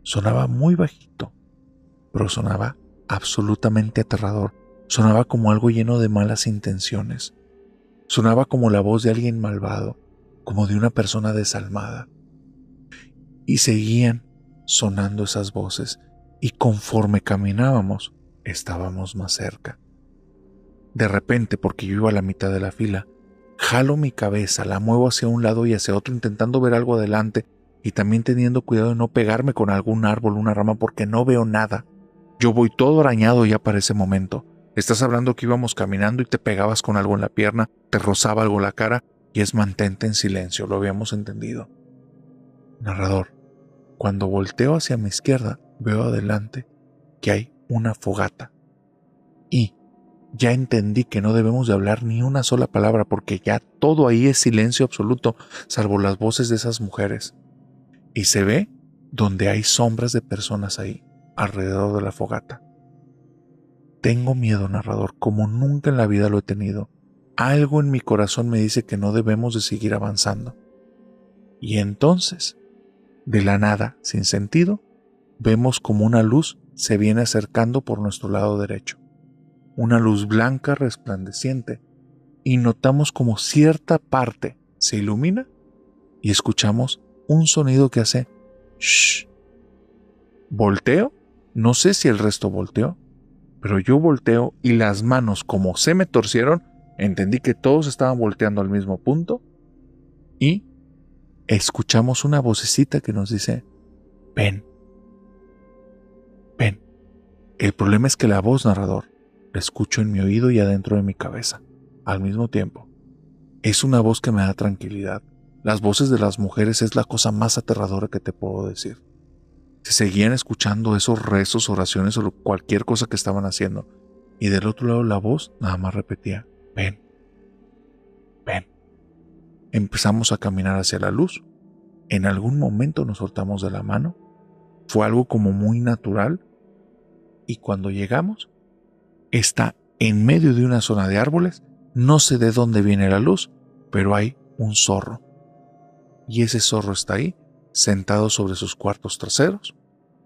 Sonaba muy bajito, pero sonaba absolutamente aterrador. Sonaba como algo lleno de malas intenciones. Sonaba como la voz de alguien malvado, como de una persona desalmada. Y seguían sonando esas voces, y conforme caminábamos, estábamos más cerca. De repente, porque yo iba a la mitad de la fila, jalo mi cabeza, la muevo hacia un lado y hacia otro intentando ver algo adelante y también teniendo cuidado de no pegarme con algún árbol, una rama, porque no veo nada. Yo voy todo arañado ya para ese momento. Estás hablando que íbamos caminando y te pegabas con algo en la pierna, te rozaba algo en la cara y es mantente en silencio, lo habíamos entendido. Narrador, cuando volteo hacia mi izquierda, veo adelante que hay una fogata. Y ya entendí que no debemos de hablar ni una sola palabra porque ya todo ahí es silencio absoluto, salvo las voces de esas mujeres. Y se ve donde hay sombras de personas ahí, alrededor de la fogata. Tengo miedo, narrador, como nunca en la vida lo he tenido. Algo en mi corazón me dice que no debemos de seguir avanzando. Y entonces, de la nada, sin sentido, vemos como una luz se viene acercando por nuestro lado derecho. Una luz blanca resplandeciente, y notamos como cierta parte se ilumina y escuchamos un sonido que hace shh. Volteo, no sé si el resto volteó, pero yo volteo y las manos como se me torcieron, entendí que todos estaban volteando al mismo punto y escuchamos una vocecita que nos dice, ven, ven. El problema es que la voz, narrador, la escucho en mi oído y adentro de mi cabeza, al mismo tiempo. Es una voz que me da tranquilidad. Las voces de las mujeres es la cosa más aterradora que te puedo decir. Se seguían escuchando esos rezos, oraciones o cualquier cosa que estaban haciendo. Y del otro lado la voz nada más repetía, ven, ven. Empezamos a caminar hacia la luz. En algún momento nos soltamos de la mano. Fue algo como muy natural. Y cuando llegamos, está en medio de una zona de árboles. No sé de dónde viene la luz, pero hay un zorro. Y ese zorro está ahí, sentado sobre sus cuartos traseros.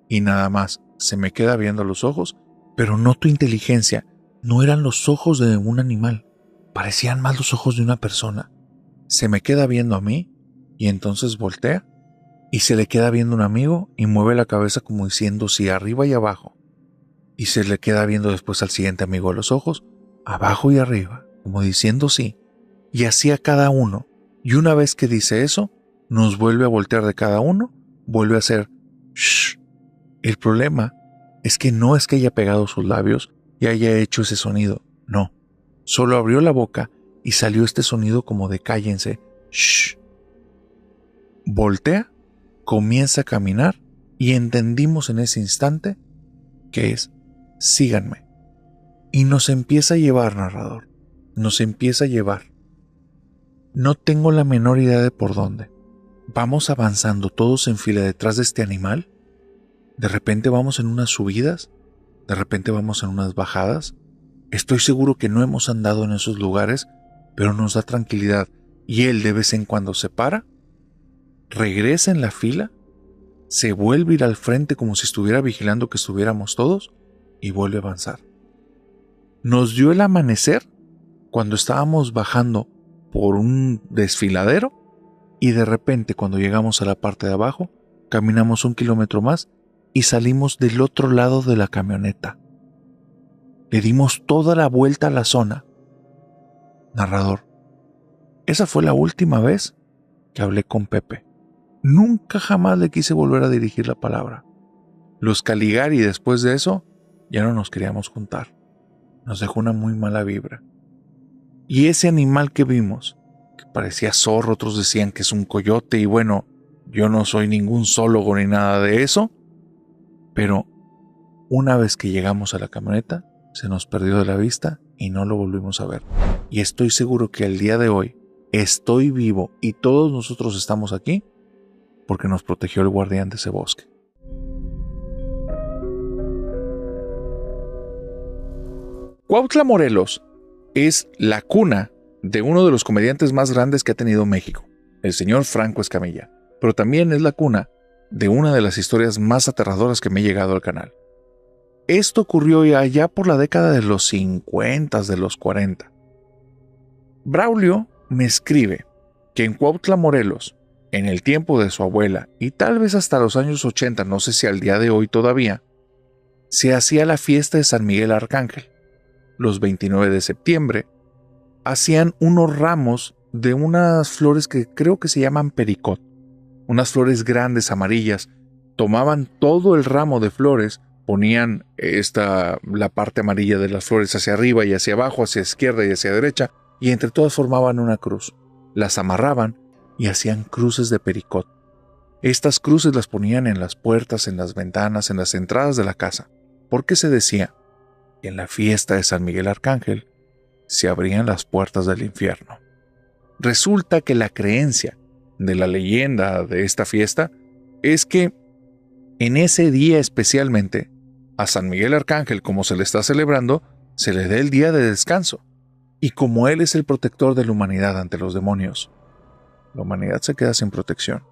Y nada más se me queda viendo los ojos, pero noto inteligencia. No eran los ojos de un animal, parecían más los ojos de una persona. Se me queda viendo a mí y entonces voltea y se le queda viendo a un amigo y mueve la cabeza como diciendo sí arriba y abajo. Y se le queda viendo después al siguiente amigo a los ojos, abajo y arriba, como diciendo sí. Y así a cada uno. Y una vez que dice eso, nos vuelve a voltear de cada uno, vuelve a hacer shh. El problema es que no es que haya pegado sus labios y haya hecho ese sonido, no. Solo abrió la boca y salió este sonido como de cállense, shh. Voltea, comienza a caminar y entendimos en ese instante que es síganme. Y nos empieza a llevar, narrador, nos empieza a llevar. No tengo la menor idea de por dónde. Vamos avanzando todos en fila detrás de este animal. De repente vamos en unas subidas, de repente vamos en unas bajadas. Estoy seguro que no hemos andado en esos lugares, pero nos da tranquilidad. Y él de vez en cuando se para, regresa en la fila, se vuelve a ir al frente como si estuviera vigilando que estuviéramos todos y vuelve a avanzar. Nos dio el amanecer cuando estábamos bajando por un desfiladero y de repente cuando llegamos a la parte de abajo, caminamos 1 kilómetro más y salimos del otro lado de la camioneta. Le dimos toda la vuelta a la zona. Narrador, esa fue la última vez que hablé con Pepe. Nunca jamás le quise volver a dirigir la palabra. Los Caligari después de eso ya no nos queríamos juntar. Nos dejó una muy mala vibra. Y ese animal que vimos, que parecía zorro, otros decían que es un coyote y bueno, yo no soy ningún zoólogo ni nada de eso, pero una vez que llegamos a la camioneta, se nos perdió de la vista y no lo volvimos a ver. Y estoy seguro que el día de hoy estoy vivo y todos nosotros estamos aquí porque nos protegió el guardián de ese bosque. Cuautla, Morelos, es la cuna de uno de los comediantes más grandes que ha tenido México, el señor Franco Escamilla, pero también es la cuna de una de las historias más aterradoras que me ha llegado al canal. Esto ocurrió allá por la década de los 50, de los 40. Braulio me escribe que en Cuautla, Morelos, en el tiempo de su abuela y tal vez hasta los años 80, no sé si al día de hoy todavía, se hacía la fiesta de San Miguel Arcángel. Los 29 de septiembre hacían unos ramos de unas flores que creo que se llaman pericot, unas flores grandes amarillas. Tomaban todo el ramo de flores, ponían la parte amarilla de las flores hacia arriba y hacia abajo, hacia izquierda y hacia derecha, y entre todas formaban una cruz. Las amarraban y hacían cruces de pericot. Estas cruces las ponían en las puertas, en las ventanas, en las entradas de la casa, porque se decía que en la fiesta de San Miguel Arcángel se abrían las puertas del infierno. Resulta que la creencia de la leyenda de esta fiesta es que en ese día especialmente a San Miguel Arcángel, como se le está celebrando, se le dé el día de descanso. Y como él es el protector de la humanidad ante los demonios, la humanidad se queda sin protección.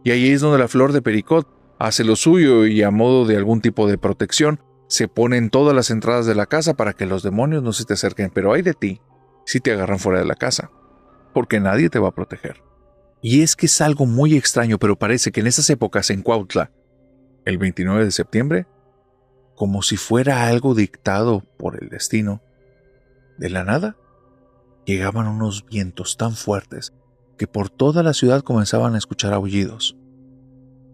Y ahí es donde la flor de pericot hace lo suyo y a modo de algún tipo de protección se pone en todas las entradas de la casa para que los demonios no se te acerquen. Pero ay de ti si te agarran fuera de la casa, porque nadie te va a proteger. Y es que es algo muy extraño, pero parece que en esas épocas en Cuautla, el 29 de septiembre, como si fuera algo dictado por el destino, de la nada, llegaban unos vientos tan fuertes que por toda la ciudad comenzaban a escuchar aullidos.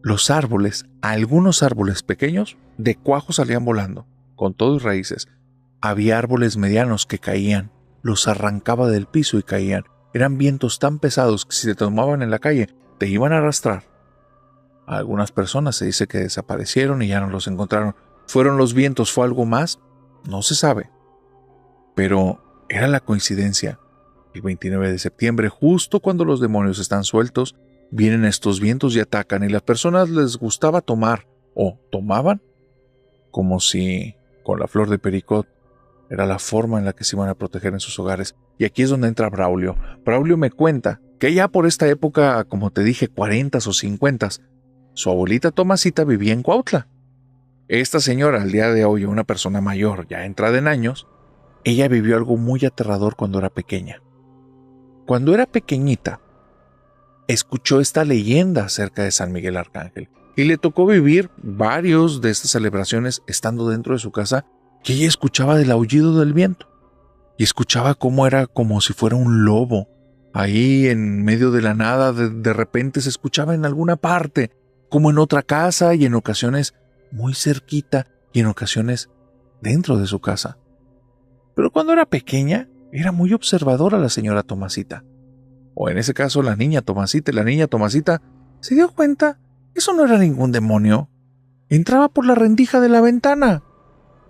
Los árboles, algunos árboles pequeños, de cuajo salían volando, con todo y raíces. Había árboles medianos que caían, los arrancaba del piso y caían. Eran vientos tan pesados que si te tomaban en la calle, te iban a arrastrar. Algunas personas se dice que desaparecieron y ya no los encontraron. ¿Fueron los vientos? ¿Fue algo más? No se sabe. Pero era la coincidencia. El 29 de septiembre, justo cuando los demonios están sueltos, vienen estos vientos y atacan, y las personas les gustaba tomar, o tomaban, como si con la flor de pericot era la forma en la que se iban a proteger en sus hogares. Y aquí es donde entra Braulio. Braulio me cuenta que ya por esta época, como te dije, 40s o 50s, su abuelita Tomasita vivía en Cuautla. Esta señora, al día de hoy, una persona mayor, ya entrada en años, ella vivió algo muy aterrador cuando era pequeña. Cuando era pequeñita, escuchó esta leyenda acerca de San Miguel Arcángel y le tocó vivir varios de estas celebraciones estando dentro de su casa, que ella escuchaba del aullido del viento y escuchaba cómo era como si fuera un lobo. Ahí en medio de la nada, de repente se escuchaba en alguna parte, como en otra casa, y en ocasiones muy cerquita y en ocasiones dentro de su casa. Pero cuando era pequeña, era muy observadora la señora Tomasita. O en ese caso la niña Tomasita. Y la niña Tomasita se dio cuenta que eso no era ningún demonio. Entraba por la rendija de la ventana.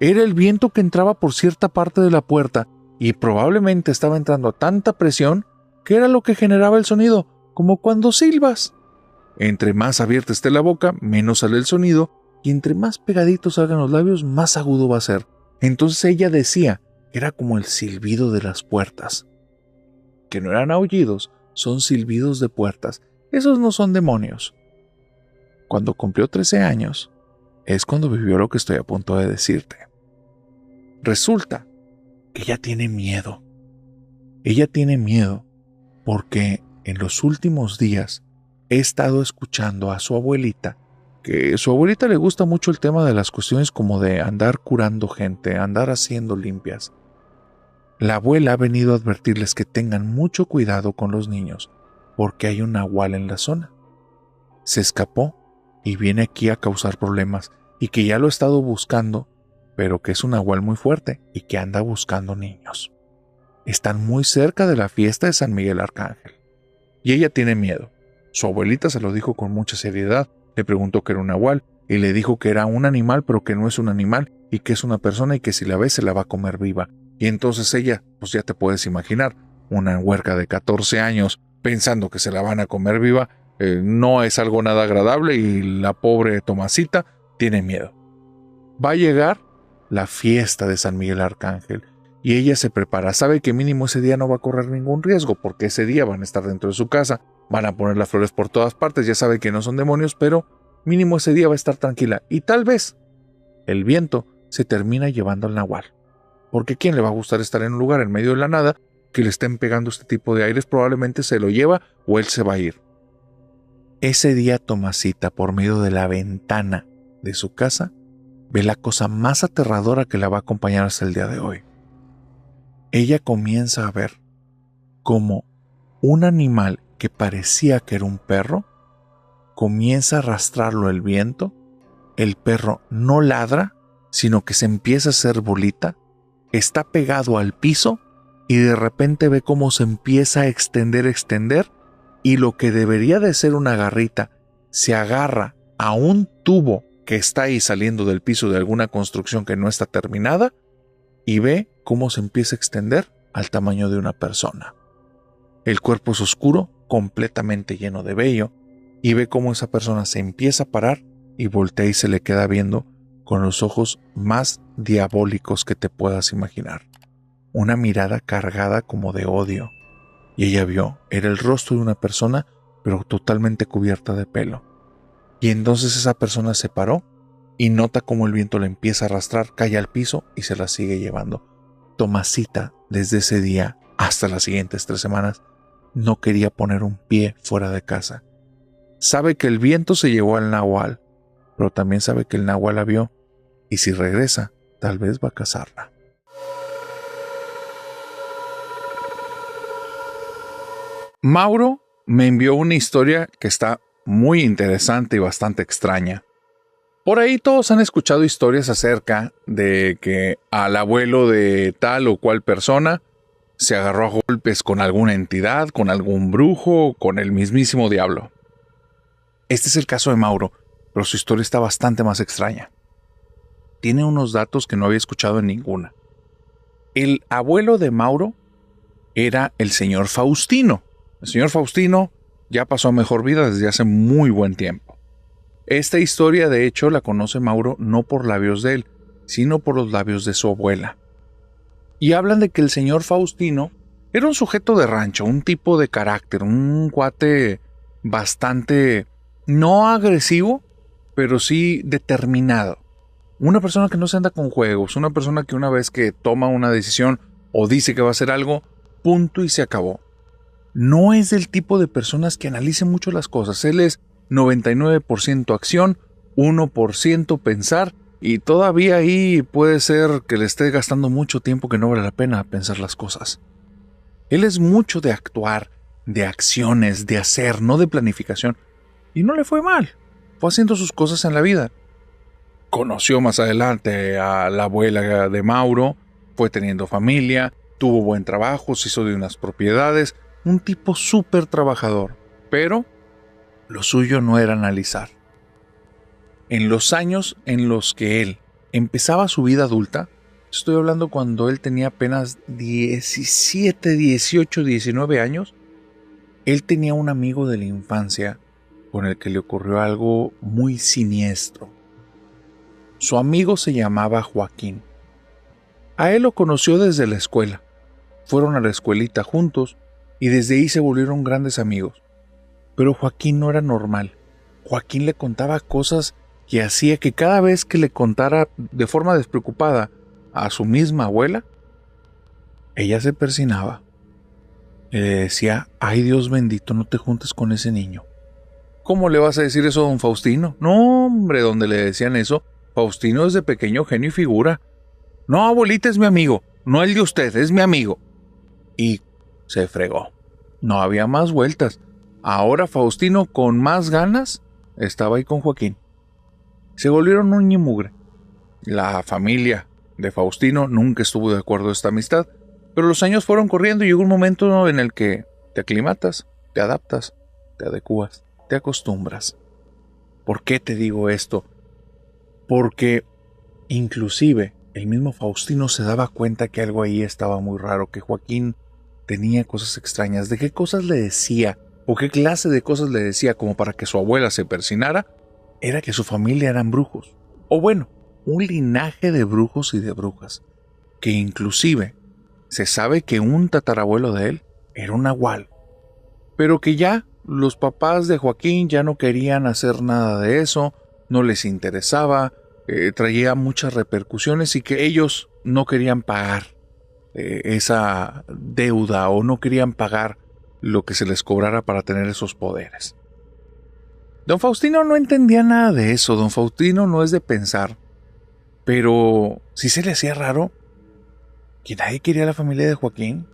Era el viento que entraba por cierta parte de la puerta y probablemente estaba entrando a tanta presión que era lo que generaba el sonido, como cuando silbas. Entre más abierta esté la boca, menos sale el sonido, y entre más pegaditos salgan los labios, más agudo va a ser. Entonces ella decía que era como el silbido de las puertas. Que no eran aullidos, son silbidos de puertas. Esos no son demonios. Cuando cumplió 13 años, es cuando vivió lo que estoy a punto de decirte. Resulta que ella tiene miedo. Ella tiene miedo porque en los últimos días he estado escuchando a su abuelita, que a su abuelita le gusta mucho el tema de las cuestiones como de andar curando gente, andar haciendo limpias. La abuela ha venido a advertirles que tengan mucho cuidado con los niños, porque hay un nahual en la zona. Se escapó y viene aquí a causar problemas, y que ya lo ha estado buscando, pero que es un nahual muy fuerte y que anda buscando niños. Están muy cerca de la fiesta de San Miguel Arcángel. Y ella tiene miedo. Su abuelita se lo dijo con mucha seriedad. Le preguntó qué era un nahual y le dijo que era un animal, pero que no es un animal y que es una persona y que si la ve se la va a comer viva. Y entonces ella, pues ya te puedes imaginar, una huerca de 14 años pensando que se la van a comer viva, no es algo nada agradable, y la pobre Tomasita tiene miedo. Va a llegar la fiesta de San Miguel Arcángel y ella se prepara. Sabe que mínimo ese día no va a correr ningún riesgo porque ese día van a estar dentro de su casa, van a poner las flores por todas partes, ya sabe que no son demonios, pero mínimo ese día va a estar tranquila. Y tal vez el viento se termina llevando al nahual. Porque ¿quién le va a gustar estar en un lugar en medio de la nada que le estén pegando este tipo de aires? Probablemente se lo lleva o él se va a ir. Ese día Tomasita, por medio de la ventana de su casa, ve la cosa más aterradora que la va a acompañar hasta el día de hoy. Ella comienza a ver cómo un animal que parecía que era un perro comienza a arrastrarlo el viento. El perro no ladra, sino que se empieza a hacer bolita, está pegado al piso y de repente ve cómo se empieza a extender, y lo que debería de ser una garrita se agarra a un tubo que está ahí saliendo del piso de alguna construcción que no está terminada, y ve cómo se empieza a extender al tamaño de una persona. El cuerpo es oscuro, completamente lleno de vello, y ve cómo esa persona se empieza a parar y voltea y se le queda viendo con los ojos más diabólicos que te puedas imaginar. Una mirada cargada como de odio. Y ella vio, era el rostro de una persona, pero totalmente cubierta de pelo. Y entonces esa persona se paró y nota cómo el viento la empieza a arrastrar, cae al piso y se la sigue llevando. Tomasita, desde ese día hasta las siguientes 3 semanas, no quería poner un pie fuera de casa. Sabe que el viento se llevó al nahual, pero también sabe que el nahual la vio, y si regresa, tal vez va a cazarla. Mauro me envió una historia que está muy interesante y bastante extraña. Por ahí todos han escuchado historias acerca de que al abuelo de tal o cual persona se agarró a golpes con alguna entidad, con algún brujo, con el mismísimo diablo. Este es el caso de Mauro, pero su historia está bastante más extraña. Tiene unos datos que no había escuchado en ninguna. El abuelo de Mauro era el señor Faustino. El señor Faustino ya pasó a mejor vida desde hace muy buen tiempo. Esta historia, de hecho, la conoce Mauro no por labios de él, sino por los labios de su abuela. Y hablan de que el señor Faustino era un sujeto de rancho, un tipo de carácter, un cuate bastante, no agresivo, pero sí determinado. Una persona que no se anda con juegos, una persona que una vez que toma una decisión o dice que va a hacer algo, punto y se acabó. No es del tipo de personas que analicen mucho las cosas. Él es 99% acción, 1% pensar, y todavía ahí puede ser que le esté gastando mucho tiempo que no vale la pena pensar las cosas. Él es mucho de actuar, de acciones, de hacer, no de planificación. Y no le fue mal. Fue haciendo sus cosas en la vida. Conoció más adelante a la abuela de Mauro, fue teniendo familia, tuvo buen trabajo, se hizo de unas propiedades, un tipo súper trabajador. Pero lo suyo no era analizar. En los años en los que él empezaba su vida adulta, estoy hablando cuando él tenía apenas 17, 18, 19 años, él tenía un amigo de la infancia con el que le ocurrió algo muy siniestro. Su amigo se llamaba Joaquín. A él lo conoció desde la escuela. Fueron a la escuelita juntos y desde ahí se volvieron grandes amigos. Pero Joaquín no era normal. Joaquín le contaba cosas que hacía que cada vez que le contara de forma despreocupada a su misma abuela, ella se persinaba y le decía: ay, Dios bendito, no te juntes con ese niño. ¿Cómo le vas a decir eso a don Faustino? No, hombre, donde le decían eso, Faustino es de pequeño genio y figura. No, abuelita, es mi amigo, no el de usted, es mi amigo. Y se fregó. No había más vueltas. Ahora Faustino, con más ganas, estaba ahí con Joaquín. Se volvieron un ñi mugre. La familia de Faustino nunca estuvo de acuerdo a esta amistad, pero los años fueron corriendo y llegó un momento en el que te aclimatas, te adaptas, te adecuas, te acostumbras. ¿Por qué te digo esto? Porque inclusive el mismo Faustino se daba cuenta que algo ahí estaba muy raro, que Joaquín tenía cosas extrañas. ¿De qué cosas le decía? ¿O qué clase de cosas le decía como para que su abuela se persinara? Era que su familia eran brujos. O bueno, un linaje de brujos y de brujas. Que inclusive se sabe que un tatarabuelo de él era un nahual. Pero que ya los papás de Joaquín ya no querían hacer nada de eso, no les interesaba, traía muchas repercusiones y que ellos no querían pagar esa deuda o no querían pagar lo que se les cobrara para tener esos poderes. Don Faustino no entendía nada de eso. Don Faustino no es de pensar, pero sí se le hacía raro que nadie quería a la familia de Joaquín,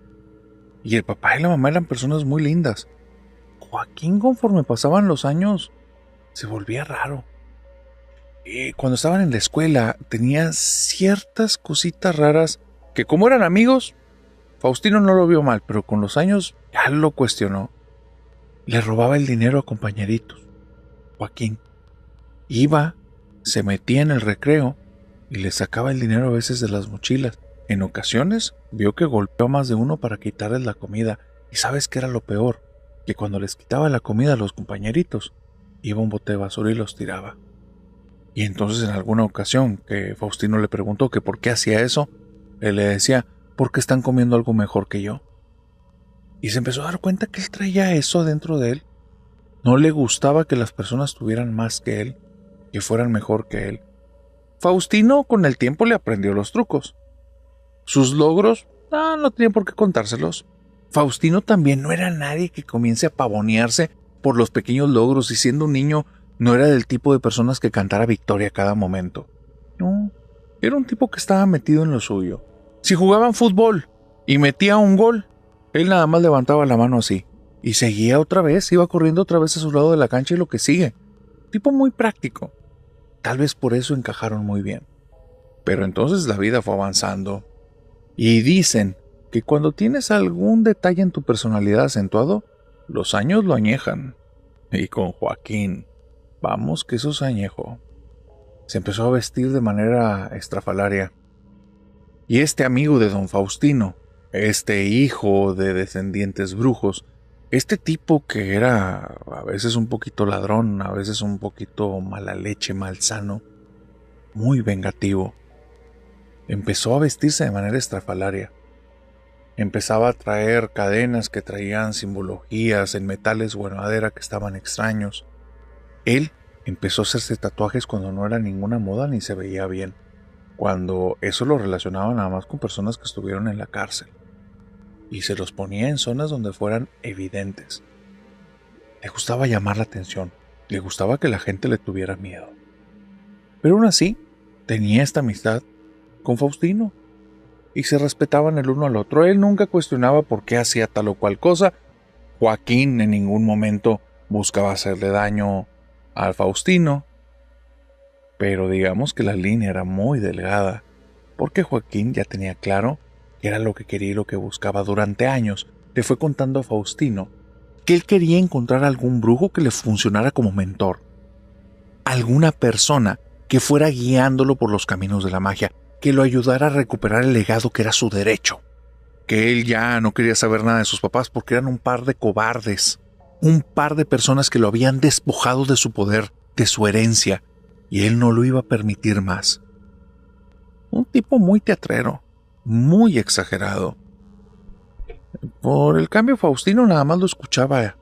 y el papá y la mamá eran personas muy lindas. Joaquín, conforme pasaban los años, se volvía raro. Cuando estaban en la escuela tenía ciertas cositas raras que, como eran amigos, Faustino no lo vio mal, pero con los años ya lo cuestionó. Le robaba el dinero a compañeritos. Joaquín iba, se metía en el recreo y le sacaba el dinero a veces de las mochilas. En ocasiones vio que golpeó a más de uno para quitarles la comida. ¿Y sabes qué era lo peor? Que cuando les quitaba la comida a los compañeritos, iba a un bote de basura y los tiraba. Y entonces en alguna ocasión que Faustino le preguntó que por qué hacía eso, él le decía: porque están comiendo algo mejor que yo. Y se empezó a dar cuenta que él traía eso dentro de él. No le gustaba que las personas tuvieran más que él, que fueran mejor que él. Faustino con el tiempo le aprendió los trucos. Sus logros, no tenía por qué contárselos. Faustino también no era nadie que comience a pavonearse por los pequeños logros, y siendo un niño no era del tipo de personas que cantara victoria a cada momento. No, era un tipo que estaba metido en lo suyo. Si jugaban fútbol y metía un gol, él nada más levantaba la mano así. Y seguía otra vez, iba corriendo otra vez a su lado de la cancha y lo que sigue. Tipo muy práctico. Tal vez por eso encajaron muy bien. Pero entonces la vida fue avanzando. Y dicen que cuando tienes algún detalle en tu personalidad acentuado, los años lo añejan. Y con Joaquín, vamos que eso se añejó. Se empezó a vestir de manera estrafalaria. Y este amigo de don Faustino, este hijo de descendientes brujos, este tipo que era a veces un poquito ladrón, a veces un poquito mala leche, malsano, muy vengativo, empezó a vestirse de manera estrafalaria. Empezaba a traer cadenas que traían simbologías en metales o en madera que estaban extraños. Él empezó a hacerse tatuajes cuando no era ninguna moda ni se veía bien, cuando eso lo relacionaba nada más con personas que estuvieron en la cárcel. Y se los ponía en zonas donde fueran evidentes. Le gustaba llamar la atención, le gustaba que la gente le tuviera miedo. Pero aún así, tenía esta amistad con Faustino y se respetaban el uno al otro. Él nunca cuestionaba por qué hacía tal o cual cosa. Joaquín en ningún momento buscaba hacerle daño al Faustino. Pero digamos que la línea era muy delgada, porque Joaquín ya tenía claro que era lo que quería y lo que buscaba. Durante años le fue contando a Faustino que él quería encontrar algún brujo que le funcionara como mentor, alguna persona que fuera guiándolo por los caminos de la magia, que lo ayudara a recuperar el legado que era su derecho, que él ya no quería saber nada de sus papás porque eran un par de cobardes, un par de personas que lo habían despojado de su poder, de su herencia, y él no lo iba a permitir más. Un tipo muy teatrero, muy exagerado. Por el cambio, Faustino nada más lo escuchaba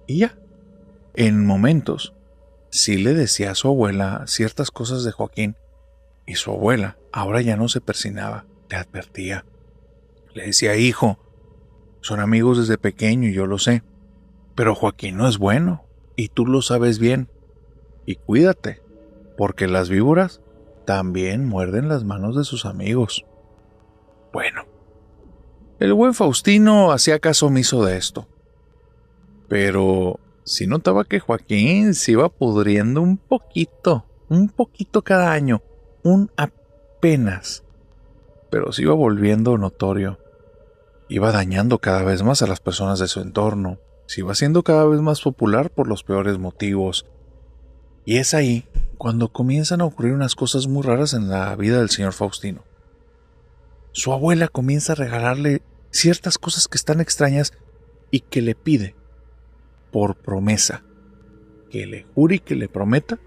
y ya. En momentos, sí le decía a su abuela ciertas cosas de Joaquín, y su abuela ahora ya no se persinaba, le advertía. Le decía: hijo, son amigos desde pequeño y yo lo sé, pero Joaquín no es bueno, y tú lo sabes bien, y cuídate, porque las víboras también muerden las manos de sus amigos. Bueno, el buen Faustino hacía caso omiso de esto, pero sí notaba que Joaquín se iba pudriendo un poquito cada año, un apenas, pero se iba volviendo notorio. Iba dañando cada vez más a las personas de su entorno, se iba haciendo cada vez más popular por los peores motivos. Y es ahí cuando comienzan a ocurrir unas cosas muy raras en la vida del señor Faustino. Su abuela comienza a regalarle ciertas cosas que están extrañas y que le pide, por promesa, que le jure y que le prometa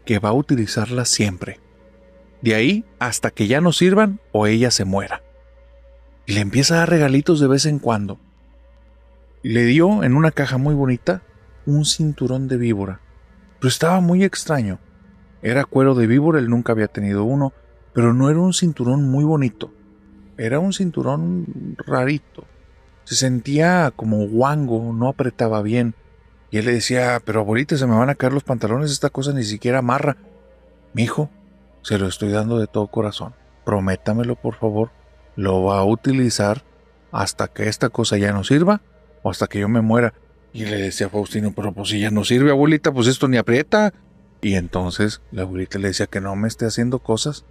que va a utilizarlas siempre. De ahí hasta que ya no sirvan o ella se muera. Y le empieza a dar regalitos de vez en cuando. Le dio en una caja muy bonita un cinturón de víbora, pero estaba muy extraño. Era cuero de víbora, él nunca había tenido uno, pero no era un cinturón muy bonito. Era un cinturón rarito. Se sentía como guango, no apretaba bien. Y él le decía: pero abuelita, se me van a caer los pantalones, esta cosa ni siquiera amarra. Mijo, se lo estoy dando de todo corazón. Prométamelo, por favor. Lo va a utilizar hasta que esta cosa ya no sirva o hasta que yo me muera. Y le decía a Faustino: pero pues si ya no sirve, abuelita, pues esto ni aprieta. Y entonces la abuelita le decía que no me esté haciendo cosas.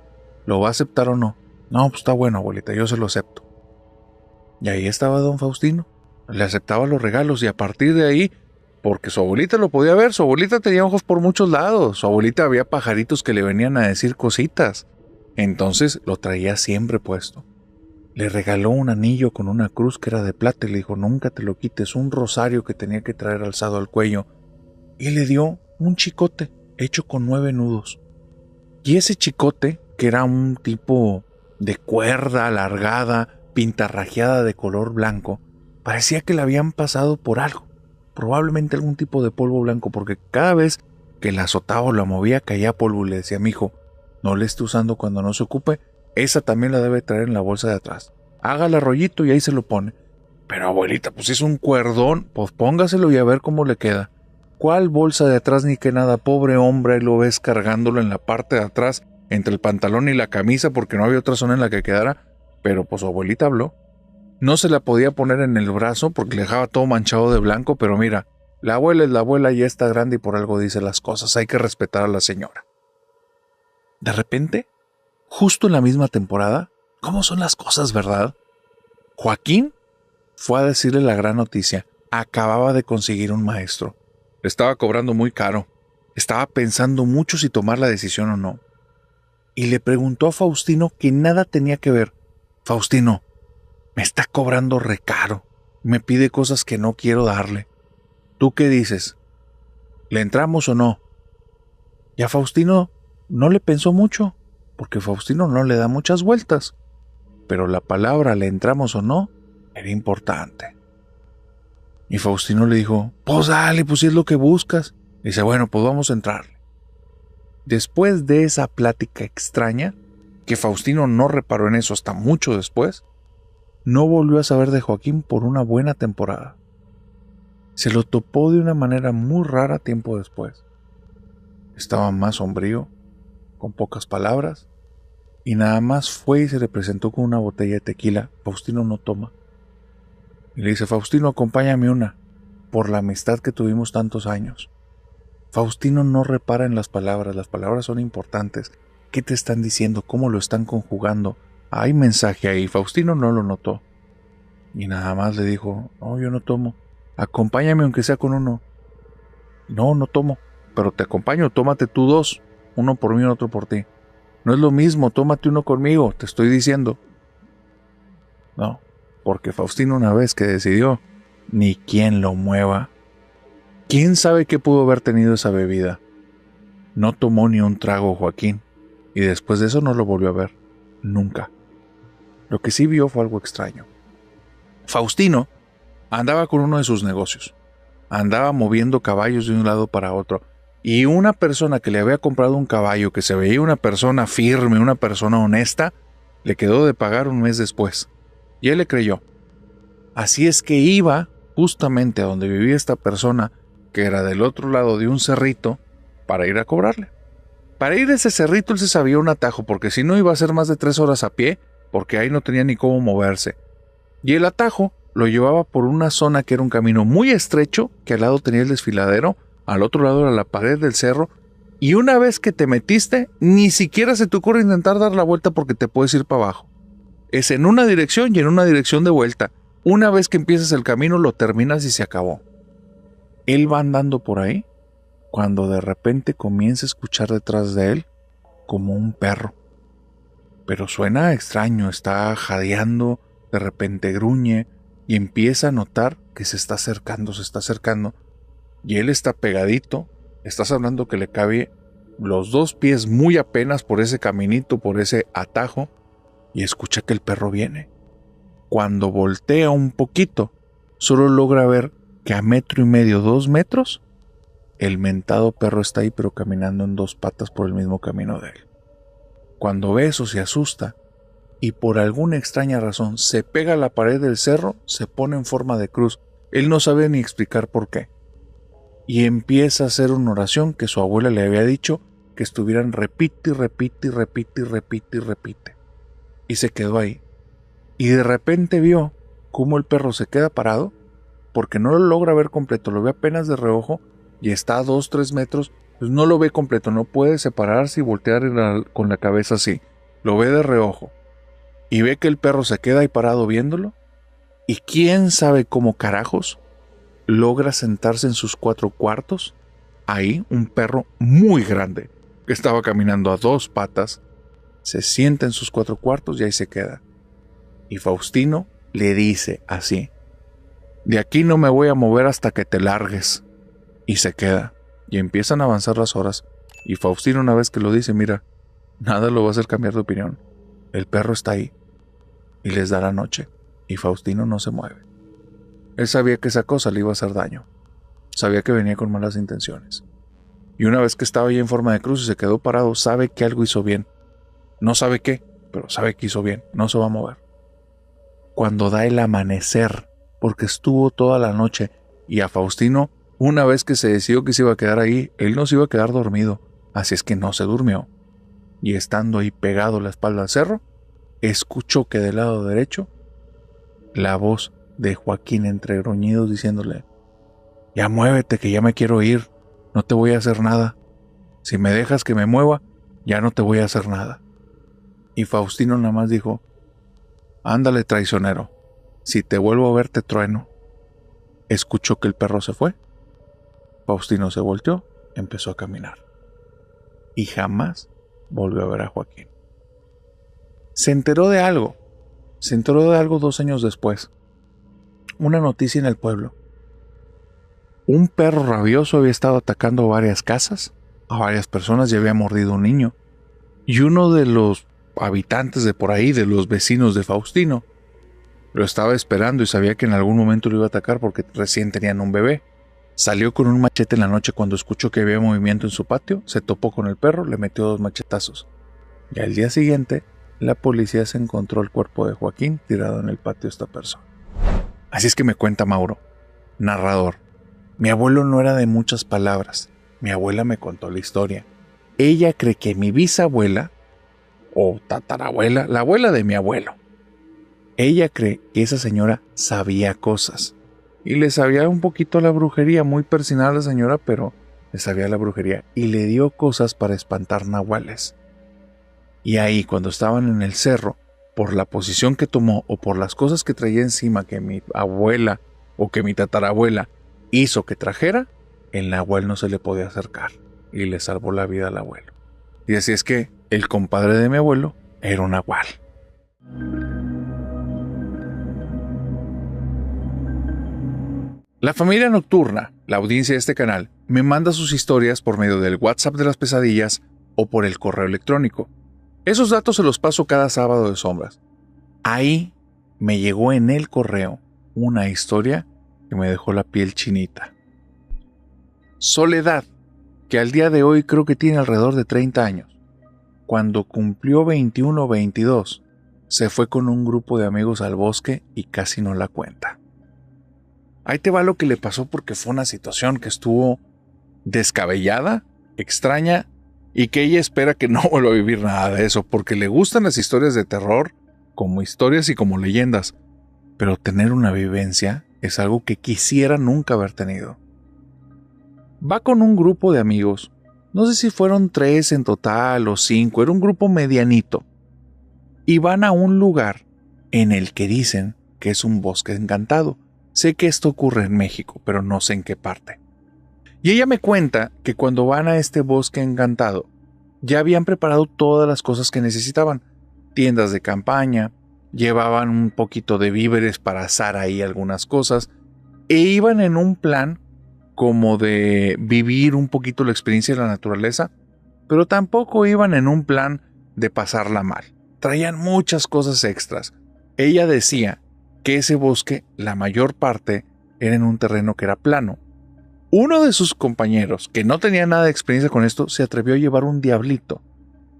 ¿Lo va a aceptar o no? No, pues está bueno, abuelita, yo se lo acepto. Y ahí estaba don Faustino. Le aceptaba los regalos y a partir de ahí, porque su abuelita lo podía ver, su abuelita tenía ojos por muchos lados, su abuelita había pajaritos que le venían a decir cositas. Entonces lo traía siempre puesto. Le regaló un anillo con una cruz que era de plata y le dijo: nunca te lo quites, un rosario que tenía que traer alzado al cuello. Y le dio un chicote hecho con 9 nudos. Y ese chicote, que era un tipo de cuerda alargada, pintarrajeada de color blanco, parecía que le habían pasado por algo, probablemente algún tipo de polvo blanco, porque cada vez que la azotaba o la movía caía polvo y le decía: mijo, no le esté usando cuando no se ocupe, esa también la debe traer en la bolsa de atrás. Hágale rollito y ahí se lo pone. Pero abuelita, pues es un cuerdón, pues póngaselo y a ver cómo le queda. ¿Cuál bolsa de atrás ni que nada? Pobre hombre, ahí lo ves cargándolo en la parte de atrás, entre el pantalón y la camisa, porque no había otra zona en la que quedara. Pero pues su abuelita habló. No se la podía poner en el brazo porque le dejaba todo manchado de blanco, pero mira, la abuela es la abuela, ya está grande y por algo dice las cosas, hay que respetar a la señora. De repente, justo en la misma temporada, ¿cómo son las cosas, verdad? Joaquín fue a decirle la gran noticia. Acababa de conseguir un maestro. Le estaba cobrando muy caro. Estaba pensando mucho si tomar la decisión o no. Y le preguntó a Faustino que nada tenía que ver. Faustino, me está cobrando re caro. Me pide cosas que no quiero darle. ¿Tú qué dices? ¿Le entramos o no? Y a Faustino no le pensó mucho, porque Faustino no le da muchas vueltas. Pero la palabra ¿le entramos o no? Era importante. Y Faustino le dijo, pues dale, pues si es lo que buscas. Dice, bueno, pues vamos a entrarle. Después de esa plática extraña, que Faustino no reparó en eso hasta mucho después, no volvió a saber de Joaquín por una buena temporada. Se lo topó de una manera muy rara tiempo después. Estaba más sombrío, con pocas palabras, y nada más fue y se le presentó con una botella de tequila. Faustino no toma. Y le dice, Faustino, acompáñame una, por la amistad que tuvimos tantos años. Faustino no repara en las palabras son importantes. ¿Qué te están diciendo? ¿Cómo lo están conjugando? Hay mensaje ahí. Faustino no lo notó. Y nada más le dijo, no, yo no tomo. Acompáñame aunque sea con uno. No, no tomo, pero te acompaño, tómate tú dos. Uno por mí y otro por ti. No es lo mismo, tómate uno conmigo, te estoy diciendo. No, porque Faustino una vez que decidió, ni quien lo mueva. ¿Quién sabe qué pudo haber tenido esa bebida? No tomó ni un trago Joaquín, y después de eso no lo volvió a ver, nunca. Lo que sí vio fue algo extraño. Faustino andaba con uno de sus negocios. Andaba moviendo caballos de un lado para otro, y una persona que le había comprado un caballo, que se veía una persona firme, una persona honesta, le quedó de pagar un mes después. Y él le creyó. Así es que iba justamente a donde vivía esta persona, que era del otro lado de un cerrito, para ir a cobrarle. Para ir a ese cerrito él se sabía un atajo, porque si no iba a ser más de 3 horas a pie, porque ahí no tenía ni cómo moverse. Y el atajo lo llevaba por una zona que era un camino muy estrecho, que al lado tenía el desfiladero, al otro lado era la pared del cerro, y una vez que te metiste, ni siquiera se te ocurre intentar dar la vuelta porque te puedes ir para abajo. Es en una dirección y en una dirección de vuelta. Una vez que empiezas el camino, lo terminas y se acabó. Él va andando por ahí, cuando de repente comienza a escuchar detrás de él como un perro. Pero suena extraño, está jadeando, de repente gruñe, y empieza a notar que se está acercando, y él está pegadito. Estás hablando que le cabe los 2 pies muy apenas por ese caminito, por ese atajo, y escucha que el perro viene. Cuando voltea un poquito, solo logra ver que a 1.5 metros, 2 metros, el mentado perro está ahí, pero caminando en 2 patas por el mismo camino de él. Cuando ve eso se asusta, y por alguna extraña razón se pega a la pared del cerro, se pone en forma de cruz. Él no sabe ni explicar por qué. Y empieza a hacer una oración que su abuela le había dicho que estuvieran repite y repite y repite y repite y repite. Y se quedó ahí. Y de repente vio cómo el perro se queda parado, porque no lo logra ver completo, lo ve apenas de reojo y está a 2-3 metros, pues no lo ve completo, no puede separarse y voltear con la cabeza así. Lo ve de reojo. Y ve que el perro se queda ahí parado viéndolo, y quién sabe cómo carajos logra sentarse en sus 4 cuartos. Ahí un perro muy grande, que estaba caminando a 2 patas, se sienta en sus 4 cuartos y ahí se queda. Y Faustino le dice así: de aquí no me voy a mover hasta que te largues. Y se queda, y empiezan a avanzar las horas, y Faustino, una vez que lo dice, mira, nada lo va a hacer cambiar de opinión. El perro está ahí, y les da la noche, y Faustino no se mueve. Él sabía que esa cosa le iba a hacer daño. Sabía que venía con malas intenciones. Y una vez que estaba ahí en forma de cruz y se quedó parado, sabe que algo hizo bien. No sabe qué, pero sabe que hizo bien. No se va a mover. Cuando da el amanecer, porque estuvo toda la noche, y a Faustino, una vez que se decidió que se iba a quedar ahí, él no se iba a quedar dormido. Así es que no se durmió. Y estando ahí pegado la espalda al cerro, escuchó que del lado derecho la voz de Joaquín entre gruñidos diciéndole: ya muévete, que ya me quiero ir, no te voy a hacer nada. Si me dejas que me mueva, ya no te voy a hacer nada. Y Faustino nada más dijo: ándale, traicionero, si te vuelvo a ver te trueno. Escuchó que el perro se fue. Faustino se volteó, empezó a caminar. Y jamás volvió a ver a Joaquín. Se enteró de algo 2 años después. Una noticia en el pueblo. Un perro rabioso había estado atacando varias casas, a varias personas, y había mordido a un niño. Y uno de los habitantes de por ahí, de los vecinos de Faustino, lo estaba esperando y sabía que en algún momento lo iba a atacar porque recién tenían un bebé. Salió con un machete en la noche cuando escuchó que había movimiento en su patio, se topó con el perro, le metió 2 machetazos. Y al día siguiente, la policía se encontró el cuerpo de Joaquín tirado en el patio de esta persona. Así es que me cuenta Mauro, narrador: mi abuelo no era de muchas palabras. Mi abuela me contó la historia. Ella cree que mi bisabuela, o tatarabuela, la abuela de mi abuelo, ella cree que esa señora sabía cosas. Y le sabía un poquito la brujería, muy personal a la señora, pero le sabía la brujería. Y le dio cosas para espantar nahuales. Y ahí, cuando estaban en el cerro, por la posición que tomó o por las cosas que traía encima que mi abuela o que mi tatarabuela hizo que trajera, el nahual no se le podía acercar. Y le salvó la vida al abuelo. Y así es que el compadre de mi abuelo era un nahual. La familia nocturna, la audiencia de este canal, me manda sus historias por medio del WhatsApp de las pesadillas o por el correo electrónico. Esos datos se los paso cada sábado de sombras. Ahí me llegó en el correo una historia que me dejó la piel chinita. Soledad, que al día de hoy creo que tiene alrededor de 30 años, cuando cumplió 21 o 22, se fue con un grupo de amigos al bosque y casi no la cuenta. Ahí te va lo que le pasó, porque fue una situación que estuvo descabellada, extraña, y que ella espera que no vuelva a vivir nada de eso, porque le gustan las historias de terror, como historias y como leyendas, pero tener una vivencia es algo que quisiera nunca haber tenido. Va con un grupo de amigos, no sé si fueron 3 en total o 5, era un grupo medianito, y van a un lugar en el que dicen que es un bosque encantado. Sé que esto ocurre en México, pero no sé en qué parte. Y ella me cuenta que cuando van a este bosque encantado, ya habían preparado todas las cosas que necesitaban. Tiendas de campaña, llevaban un poquito de víveres para asar ahí algunas cosas, e iban en un plan como de vivir un poquito la experiencia de la naturaleza, pero tampoco iban en un plan de pasarla mal. Traían muchas cosas extras. Ella decía que ese bosque, la mayor parte, era en un terreno que era plano. Uno de sus compañeros, que no tenía nada de experiencia con esto, se atrevió a llevar un diablito,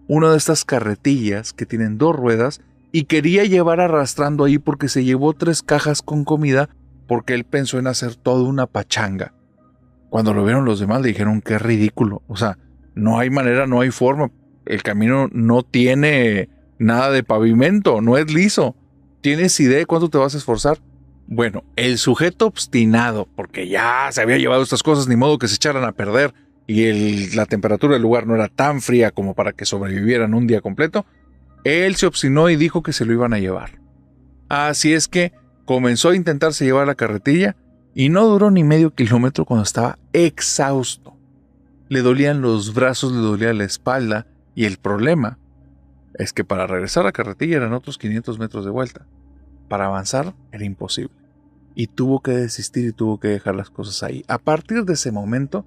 una de estas carretillas que tienen 2 ruedas, y quería llevar arrastrando ahí porque se llevó 3 cajas con comida, porque él pensó en hacer toda una pachanga. Cuando lo vieron los demás le dijeron: qué ridículo, o sea, no hay manera, no hay forma, el camino no tiene nada de pavimento, no es liso. ¿Tienes idea de cuánto te vas a esforzar? Bueno, el sujeto obstinado, porque ya se había llevado estas cosas, ni modo que se echaran a perder, y la temperatura del lugar no era tan fría como para que sobrevivieran un día completo, él se obstinó y dijo que se lo iban a llevar. Así es que comenzó a intentarse llevar la carretilla, y no duró ni medio kilómetro cuando estaba exhausto. Le dolían los brazos, le dolía la espalda, y el problema es que para regresar a la carretilla eran otros 500 metros de vuelta. Para avanzar era imposible. Y tuvo que desistir y tuvo que dejar las cosas ahí. A partir de ese momento,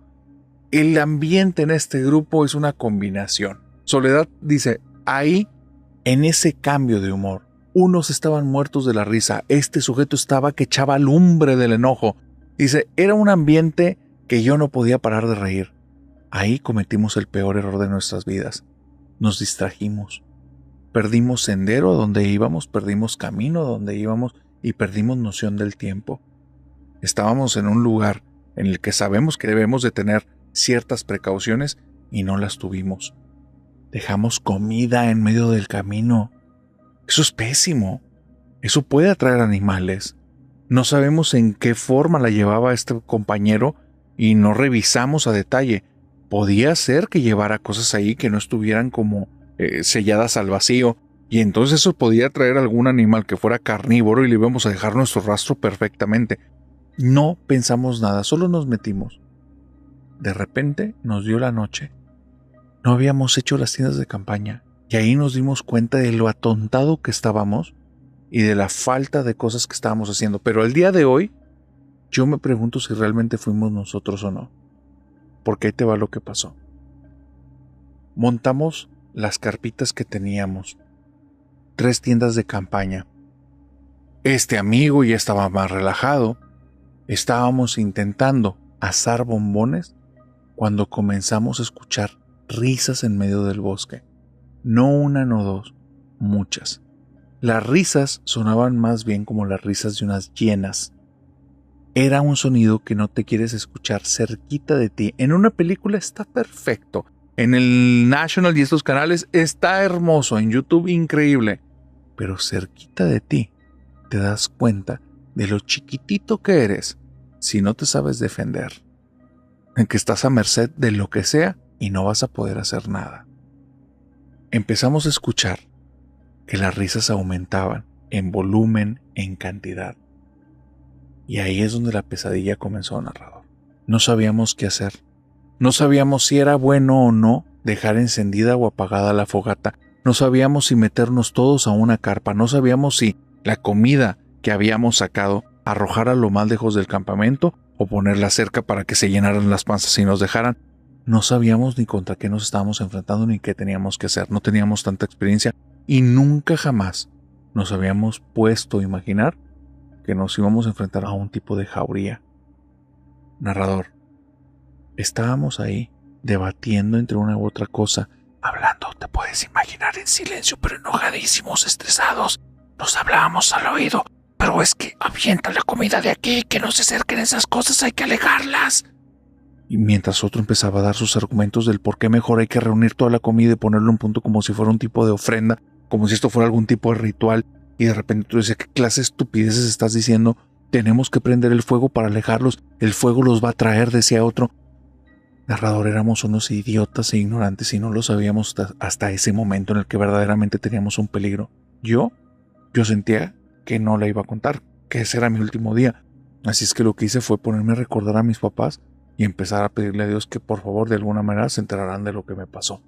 el ambiente en este grupo es una combinación. Soledad dice, ahí, en ese cambio de humor, unos estaban muertos de la risa, este sujeto estaba que echaba lumbre del enojo. Dice, era un ambiente que yo no podía parar de reír. Ahí cometimos el peor error de nuestras vidas. Nos distrajimos. Perdimos sendero donde íbamos, perdimos camino donde íbamos y perdimos noción del tiempo. Estábamos en un lugar en el que sabemos que debemos de tener ciertas precauciones y no las tuvimos. Dejamos comida en medio del camino. Eso es pésimo. Eso puede atraer animales. No sabemos en qué forma la llevaba este compañero y no revisamos a detalle. Podía ser que llevara cosas ahí que no estuvieran como selladas al vacío, y entonces eso podía atraer algún animal que fuera carnívoro y le íbamos a dejar nuestro rastro perfectamente. No pensamos nada, solo nos metimos. De repente nos dio la noche. No habíamos hecho las tiendas de campaña y ahí nos dimos cuenta de lo atontado que estábamos y de la falta de cosas que estábamos haciendo. Pero al día de hoy, yo me pregunto si realmente fuimos nosotros o no. Porque ahí te va lo que pasó. Montamos las carpitas que teníamos. 3 tiendas de campaña. Este amigo ya estaba más relajado. Estábamos intentando asar bombones cuando comenzamos a escuchar risas en medio del bosque. No una, no dos, muchas. Las risas sonaban más bien como las risas de unas hienas. Era un sonido que no te quieres escuchar cerquita de ti. En una película está perfecto. En el National y estos canales está hermoso. En YouTube increíble. Pero cerquita de ti te das cuenta de lo chiquitito que eres si no te sabes defender. En que estás a merced de lo que sea y no vas a poder hacer nada. Empezamos a escuchar que las risas aumentaban en volumen, en cantidad. Y ahí es donde la pesadilla comenzó, narrador. No sabíamos qué hacer. No sabíamos si era bueno o no dejar encendida o apagada la fogata. No sabíamos si meternos todos a una carpa. No sabíamos si la comida que habíamos sacado arrojar lo más lejos del campamento o ponerla cerca para que se llenaran las panzas y nos dejaran. No sabíamos ni contra qué nos estábamos enfrentando ni qué teníamos que hacer. No teníamos tanta experiencia y nunca jamás nos habíamos puesto a imaginar que nos íbamos a enfrentar a un tipo de jauría. Narrador, estábamos ahí debatiendo entre una u otra cosa, hablando, te puedes imaginar, en silencio, pero enojadísimos, estresados. Nos hablábamos al oído. Pero es que avienta la comida de aquí, que no se acerquen esas cosas, hay que alejarlas. Y mientras otro empezaba a dar sus argumentos del por qué mejor hay que reunir toda la comida y ponerlo en punto como si fuera un tipo de ofrenda, como si esto fuera algún tipo de ritual, y de repente tú dices, ¿qué clase de estupideces estás diciendo? Tenemos que prender el fuego para alejarlos, el fuego los va a traer, decía otro. Narrador, éramos unos idiotas e ignorantes y no lo sabíamos hasta ese momento en el que verdaderamente teníamos un peligro. Yo sentía que no la iba a contar, que ese era mi último día. Así es que lo que hice fue ponerme a recordar a mis papás y empezar a pedirle a Dios que por favor de alguna manera se enteraran de lo que me pasó.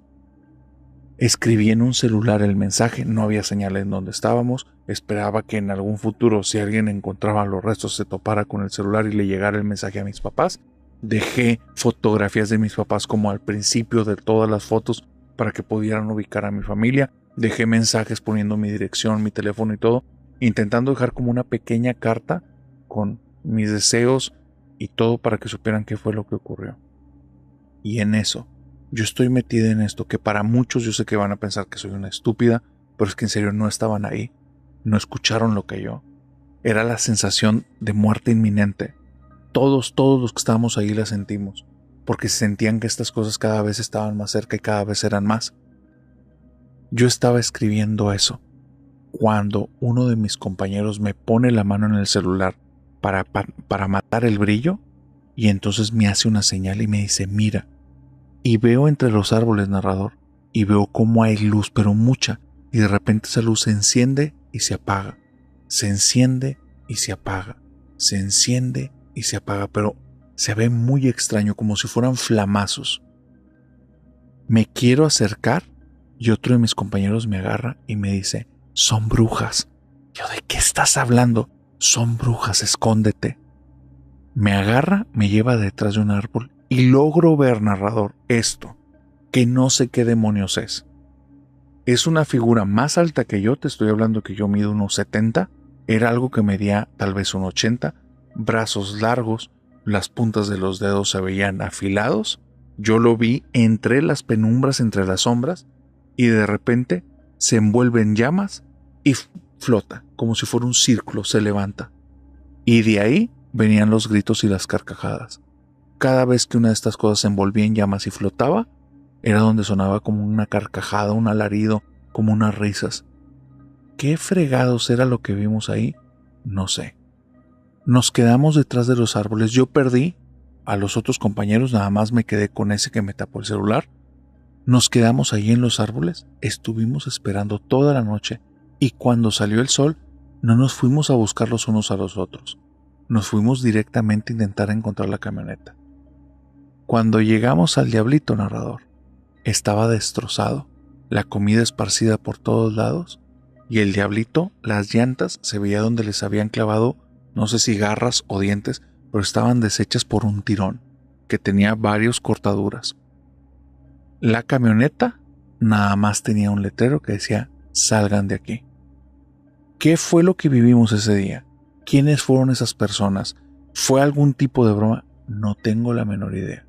Escribí en un celular el mensaje, no había señal en donde estábamos, esperaba que en algún futuro si alguien encontraba los restos se topara con el celular y le llegara el mensaje a mis papás. Dejé fotografías de mis papás como al principio de todas las fotos para que pudieran ubicar a mi familia. Dejé mensajes poniendo mi dirección, mi teléfono y todo, intentando dejar como una pequeña carta con mis deseos y todo para que supieran qué fue lo que ocurrió. Y en eso, yo estoy metida en esto, que para muchos yo sé que van a pensar que soy una estúpida, pero es que en serio no estaban ahí, no escucharon lo que yo. Era la sensación de muerte inminente. Todos los que estábamos ahí la sentimos, porque sentían que estas cosas cada vez estaban más cerca y cada vez eran más. Yo estaba escribiendo eso cuando uno de mis compañeros me pone la mano en el celular para matar el brillo y entonces me hace una señal y me dice, mira. Y veo entre los árboles, narrador, y veo cómo hay luz, pero mucha, y de repente esa luz se enciende y se apaga, se enciende y se apaga, se enciende y se apaga, pero se ve muy extraño, como si fueran flamazos. Me quiero acercar y otro de mis compañeros me agarra y me dice, son brujas. Yo, ¿de qué estás hablando? Son brujas, escóndete. Me agarra, me lleva detrás de un árbol y logro ver, narrador, esto, que no sé qué demonios es. Es una figura más alta que yo, te estoy hablando que yo mido unos 70, era algo que medía tal vez un 80, brazos largos, las puntas de los dedos se veían afilados, yo lo vi entre las penumbras, entre las sombras, y de repente se envuelve en llamas y flota, como si fuera un círculo, se levanta. Y de ahí venían los gritos y las carcajadas. Cada vez que una de estas cosas se envolvía en llamas y flotaba, era donde sonaba como una carcajada, un alarido, como unas risas. ¿Qué fregados era lo que vimos ahí? No sé. Nos quedamos detrás de los árboles. Yo perdí a los otros compañeros, nada más me quedé con ese que me tapó el celular. Nos quedamos ahí en los árboles, estuvimos esperando toda la noche y cuando salió el sol no nos fuimos a buscar los unos a los otros. Nos fuimos directamente a intentar encontrar la camioneta. Cuando llegamos al Diablito, narrador, estaba destrozado, la comida esparcida por todos lados y el Diablito, las llantas se veía donde les habían clavado, no sé si garras o dientes, pero estaban deshechas por un tirón que tenía varias cortaduras. La camioneta nada más tenía un letrero que decía salgan de aquí. ¿Qué fue lo que vivimos ese día? ¿Quiénes fueron esas personas? ¿Fue algún tipo de broma? No tengo la menor idea.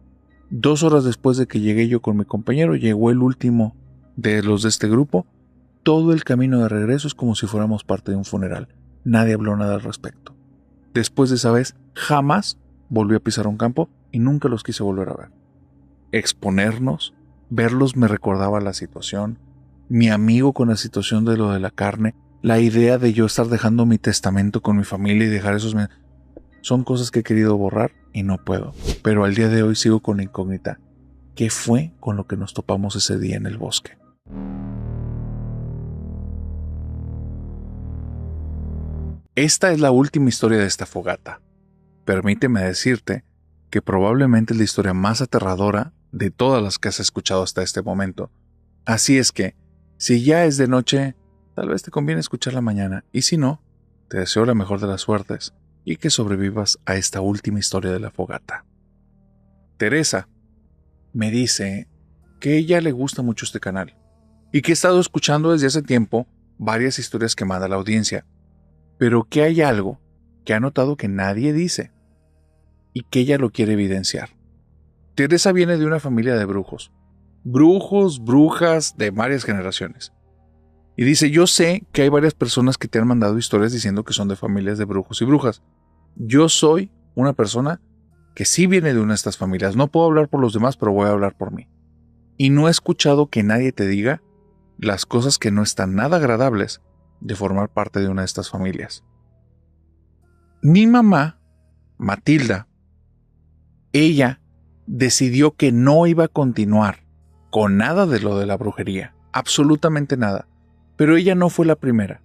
2 horas después de que llegué yo con mi compañero, llegó el último de los de este grupo. Todo el camino de regreso es como si fuéramos parte de un funeral. Nadie habló nada al respecto. Después de esa vez, jamás volví a pisar un campo y nunca los quise volver a ver. Exponernos, verlos me recordaba la situación, mi amigo con la situación de lo de la carne, la idea de yo estar dejando mi testamento con mi familia y dejar esos... Son cosas que he querido borrar y no puedo. Pero al día de hoy sigo con la incógnita. ¿Qué fue con lo que nos topamos ese día en el bosque? Esta es la última historia de esta fogata. Permíteme decirte que probablemente es la historia más aterradora de todas las que has escuchado hasta este momento. Así es que, si ya es de noche, tal vez te conviene escucharla mañana, y si no, te deseo la mejor de las suertes y que sobrevivas a esta última historia de la fogata. Teresa me dice que a ella le gusta mucho este canal y que ha estado escuchando desde hace tiempo varias historias que manda la audiencia, pero que hay algo que ha notado que nadie dice y que ella lo quiere evidenciar. Teresa viene de una familia de brujos, brujas de varias generaciones. Y dice, yo sé que hay varias personas que te han mandado historias diciendo que son de familias de brujos y brujas. Yo soy una persona que sí viene de una de estas familias. No puedo hablar por los demás, pero voy a hablar por mí. Y no he escuchado que nadie te diga las cosas que no están nada agradables de formar parte de una de estas familias. Mi mamá, Matilda, ella decidió que no iba a continuar con nada de lo de la brujería, absolutamente nada. Pero ella no fue la primera.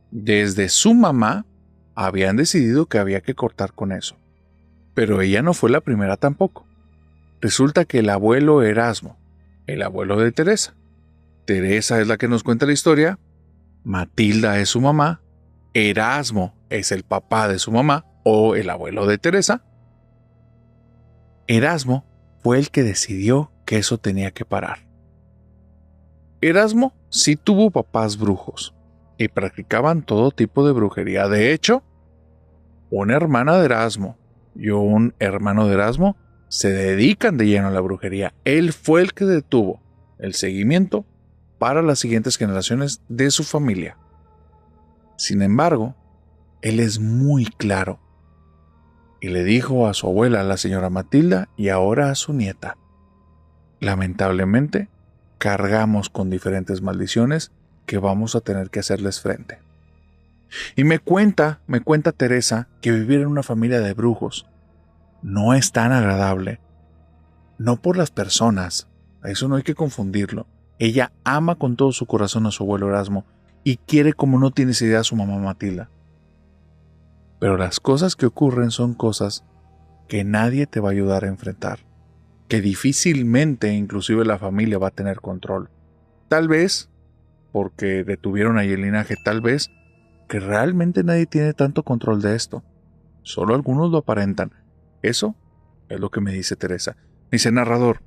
Desde su mamá habían decidido que había que cortar con eso. Pero ella no fue la primera tampoco. Resulta que el abuelo Erasmo, el abuelo de Teresa. Teresa es la que nos cuenta la historia, Matilda es su mamá, Erasmo es el papá de su mamá o el abuelo de Teresa. Erasmo fue el que decidió que eso tenía que parar. Erasmo sí tuvo papás brujos y practicaban todo tipo de brujería. De hecho, una hermana de Erasmo y un hermano de Erasmo se dedican de lleno a la brujería. Él fue el que detuvo el seguimiento para las siguientes generaciones de su familia. Sin embargo, él es muy claro y le dijo a su abuela, la señora Matilda, y ahora a su nieta: lamentablemente, cargamos con diferentes maldiciones que vamos a tener que hacerles frente. Y me cuenta Teresa que vivir en una familia de brujos no es tan agradable. No por las personas, a eso no hay que confundirlo. Ella ama con todo su corazón a su abuelo Erasmo y quiere como no tienes idea a su mamá Matilda. Pero las cosas que ocurren son cosas que nadie te va a ayudar a enfrentar, que difícilmente inclusive la familia va a tener control. Tal vez porque detuvieron ahí el linaje, tal vez que realmente nadie tiene tanto control de esto. Solo algunos lo aparentan. Eso es lo que me dice Teresa. Dice: narrador,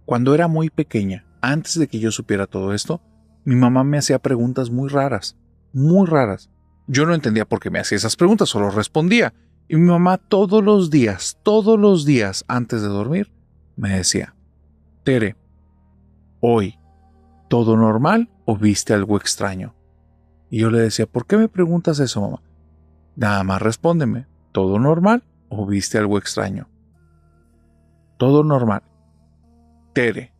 cuando era muy pequeña, antes de que yo supiera todo esto, mi mamá me hacía preguntas muy raras, muy raras. Yo no entendía por qué me hacía esas preguntas, solo respondía. Y mi mamá todos los días, antes de dormir, me decía: Tere, hoy, ¿todo normal o viste algo extraño? Y yo le decía: ¿por qué me preguntas eso, mamá? Nada más respóndeme, ¿todo normal o viste algo extraño? Todo normal. Tere,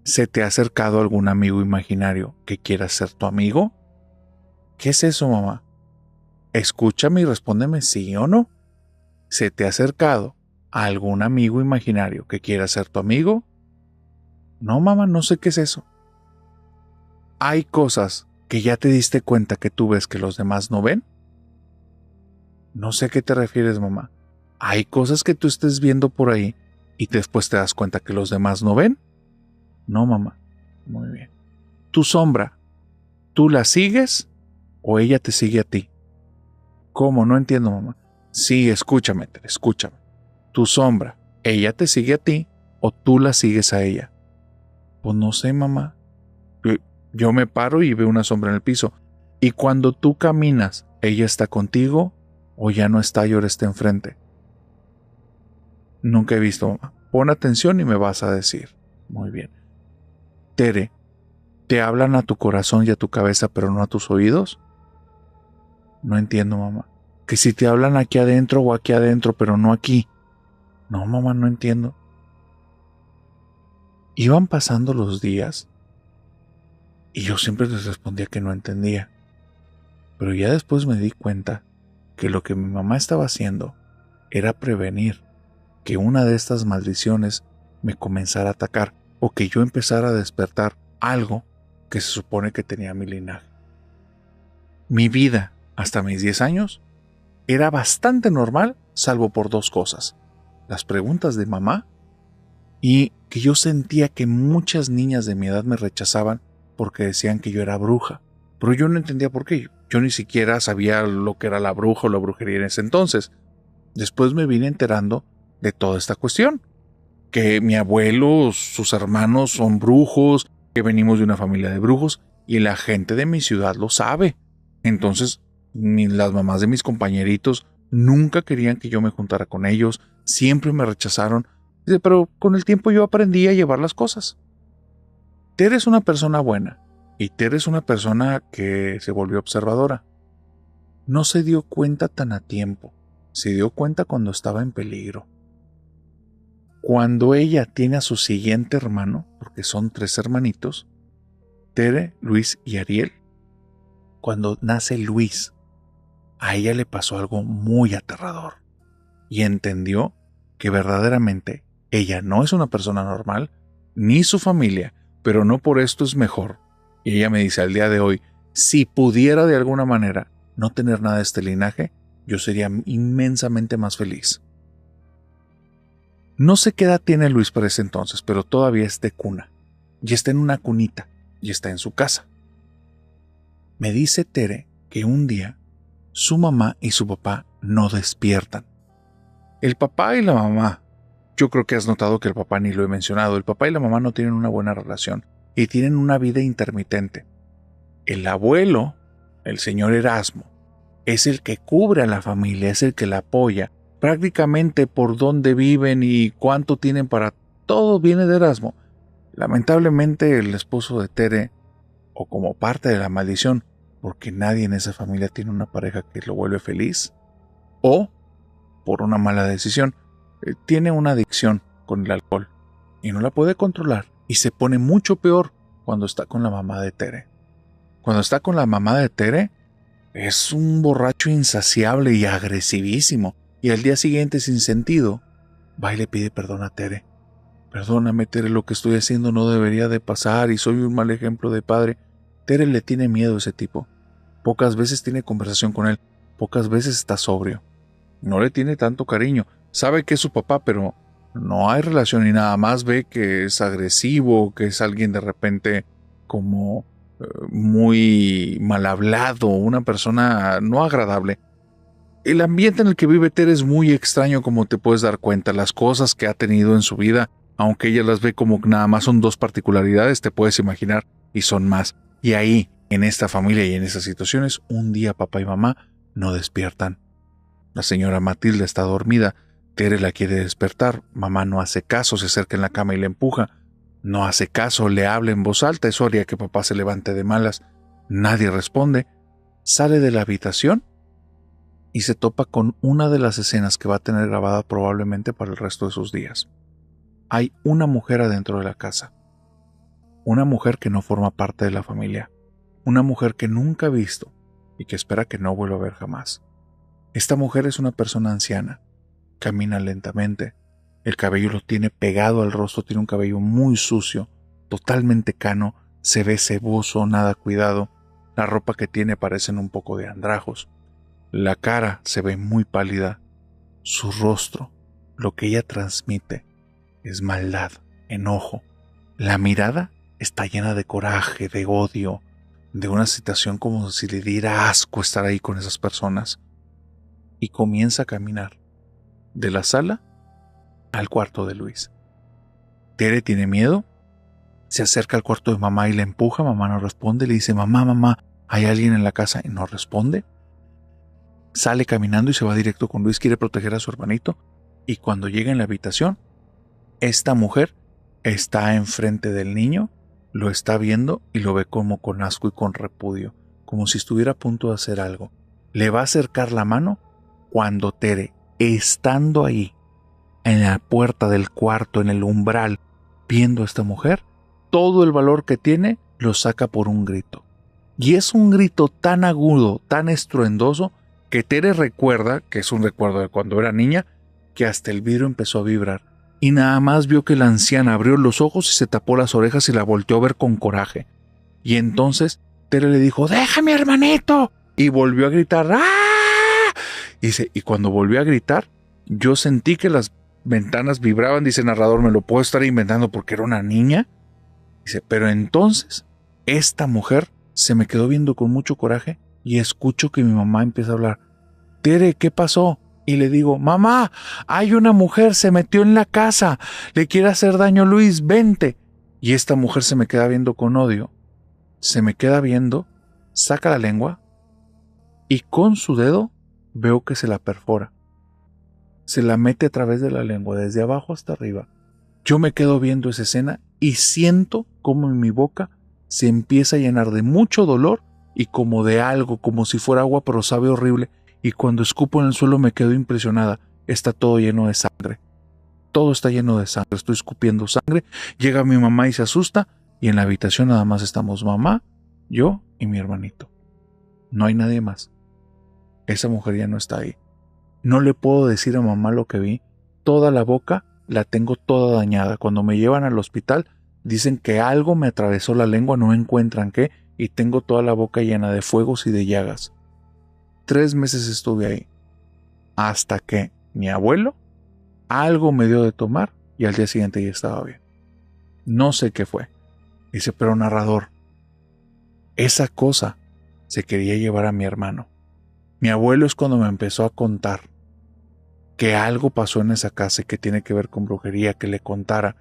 ¿se te ha acercado algún amigo imaginario que quiera ser tu amigo? ¿Qué es eso, mamá? Escúchame y respóndeme sí o no. ¿Se te ha acercado a algún amigo imaginario que quiera ser tu amigo? No, mamá, no sé qué es eso. ¿Hay cosas que ya te diste cuenta que tú ves que los demás no ven? No sé a qué te refieres, mamá. ¿Hay cosas que tú estés viendo por ahí y después te das cuenta que los demás no ven? No, mamá. Muy bien. ¿Tu sombra, tú la sigues o ella te sigue a ti? ¿Cómo? No entiendo, mamá. Sí, escúchame, Tere, escúchame. Tu sombra, ¿ella te sigue a ti o tú la sigues a ella? Pues no sé, mamá. Yo me paro y veo una sombra en el piso. Y cuando tú caminas, ¿ella está contigo o ya no está y ahora está enfrente? Nunca he visto, mamá. Pon atención y me vas a decir. Muy bien. Tere, ¿te hablan a tu corazón y a tu cabeza pero no a tus oídos? No entiendo, mamá. Que si te hablan aquí adentro o aquí adentro pero no aquí. No, mamá, no entiendo. Iban pasando los días y yo siempre les respondía que no entendía. Pero ya después me di cuenta que lo que mi mamá estaba haciendo era prevenir que una de estas maldiciones me comenzara a atacar o que yo empezara a despertar algo que se supone que tenía mi linaje. Mi vida, hasta mis 10 años, era bastante normal, salvo por dos cosas: las preguntas de mamá y que yo sentía que muchas niñas de mi edad me rechazaban porque decían que yo era bruja. Pero yo no entendía por qué. Yo ni siquiera sabía lo que era la bruja o la brujería en ese entonces. Después me vine enterando de toda esta cuestión. Que mi abuelo, sus hermanos son brujos, que venimos de una familia de brujos y la gente de mi ciudad lo sabe. Entonces, las mamás de mis compañeritos nunca querían que yo me juntara con ellos, siempre me rechazaron, pero con el tiempo yo aprendí a llevar las cosas. Tere es una persona buena y Tere es una persona que se volvió observadora. No se dio cuenta tan a tiempo, se dio cuenta cuando estaba en peligro. Cuando ella tiene a su siguiente hermano, porque son 3 hermanitos, Tere, Luis y Ariel, cuando nace Luis, a ella le pasó algo muy aterrador y entendió que verdaderamente ella no es una persona normal, ni su familia, pero no por esto es mejor. Y ella me dice al día de hoy, si pudiera de alguna manera no tener nada de este linaje, yo sería inmensamente más feliz. No sé qué edad tiene Luis para ese entonces, pero todavía es de cuna. Y está en una cunita, y está en su casa. Me dice Tere que un día su mamá y su papá no despiertan. El papá y la mamá, yo creo que has notado que el papá ni lo he mencionado, el papá y la mamá no tienen una buena relación y tienen una vida intermitente. El abuelo, el señor Erasmo, es el que cubre a la familia, es el que la apoya. Prácticamente por dónde viven y cuánto tienen para todo viene de Erasmo. Lamentablemente el esposo de Tere, o como parte de la maldición, porque nadie en esa familia tiene una pareja que lo vuelve feliz, o por una mala decisión, tiene una adicción con el alcohol y no la puede controlar y se pone mucho peor cuando está con la mamá de Tere. Cuando está con la mamá de Tere es un borracho insaciable y agresivísimo. Y al día siguiente, sin sentido, va y le pide perdón a Tere. Perdóname, Tere, lo que estoy haciendo no debería de pasar y soy un mal ejemplo de padre. Tere le tiene miedo a ese tipo. Pocas veces tiene conversación con él, pocas veces está sobrio. No le tiene tanto cariño. Sabe que es su papá, pero no hay relación y nada más ve que es agresivo, que es alguien de repente como muy mal hablado, una persona no agradable. El ambiente en el que vive Tere es muy extraño, como te puedes dar cuenta. Las cosas que ha tenido en su vida, aunque ella las ve como nada más son 2 particularidades, te puedes imaginar, y son más. Y ahí, en esta familia y en esas situaciones, un día papá y mamá no despiertan. La señora Matilde está dormida, Tere la quiere despertar, mamá no hace caso, se acerca en la cama y le empuja. No hace caso, le habla en voz alta, eso haría que papá se levante de malas. Nadie responde, sale de la habitación y se topa con una de las escenas que va a tener grabada probablemente para el resto de sus días. Hay una mujer adentro de la casa. Una mujer que no forma parte de la familia. Una mujer que nunca ha visto, y que espera que no vuelva a ver jamás. Esta mujer es una persona anciana, camina lentamente, el cabello lo tiene pegado al rostro, tiene un cabello muy sucio, totalmente cano, se ve ceboso, nada cuidado, la ropa que tiene parecen un poco de andrajos, la cara se ve muy pálida, su rostro, lo que ella transmite es maldad, enojo, la mirada está llena de coraje, de odio, de una situación como si le diera asco estar ahí con esas personas. Y comienza a caminar de la sala al cuarto de Luis. Tere tiene miedo, se acerca al cuarto de mamá y la empuja, mamá no responde, le dice, mamá, ¿hay alguien en la casa? Y no responde. Sale caminando y se va directo con Luis, quiere proteger a su hermanito, y cuando llega en la habitación, esta mujer está enfrente del niño, lo está viendo y lo ve como con asco y con repudio, como si estuviera a punto de hacer algo. Le va a acercar la mano cuando Tere, estando ahí, en la puerta del cuarto, en el umbral, viendo a esta mujer, todo el valor que tiene lo saca por un grito. Y es un grito tan agudo, tan estruendoso, que Tere recuerda, que es un recuerdo de cuando era niña, que hasta el vidrio empezó a vibrar. Y nada más vio que la anciana abrió los ojos y se tapó las orejas y la volteó a ver con coraje. Y entonces Tere le dijo, ¡deja a mi hermanito! Y volvió a gritar, ¡ah! Y cuando volvió a gritar, yo sentí que las ventanas vibraban, dice el narrador, me lo puedo estar inventando porque era una niña. Dice, pero entonces esta mujer se me quedó viendo con mucho coraje y escucho que mi mamá empieza a hablar. Tere, ¿qué pasó? Y le digo, mamá, hay una mujer, se metió en la casa, le quiere hacer daño a Luis, vente. Y esta mujer se me queda viendo con odio, se me queda viendo, saca la lengua y con su dedo veo que se la perfora. Se la mete a través de la lengua, desde abajo hasta arriba. Yo me quedo viendo esa escena y siento como en mi boca se empieza a llenar de mucho dolor y como de algo, como si fuera agua, pero sabe horrible. Y cuando escupo en el suelo me quedo impresionada. Está todo lleno de sangre. Todo está lleno de sangre. Estoy escupiendo sangre. Llega mi mamá y se asusta. Y en la habitación nada más estamos mamá, yo y mi hermanito. No hay nadie más. Esa mujer ya no está ahí. No le puedo decir a mamá lo que vi. Toda la boca la tengo toda dañada. Cuando me llevan al hospital dicen que algo me atravesó la lengua, no encuentran qué, y tengo toda la boca llena de fuegos y de llagas. 3 meses estuve ahí, hasta que mi abuelo algo me dio de tomar y al día siguiente ya estaba bien. No sé qué fue. Dice, pero narrador, esa cosa se quería llevar a mi hermano. Mi abuelo es cuando me empezó a contar que algo pasó en esa casa y que tiene que ver con brujería, que le contara.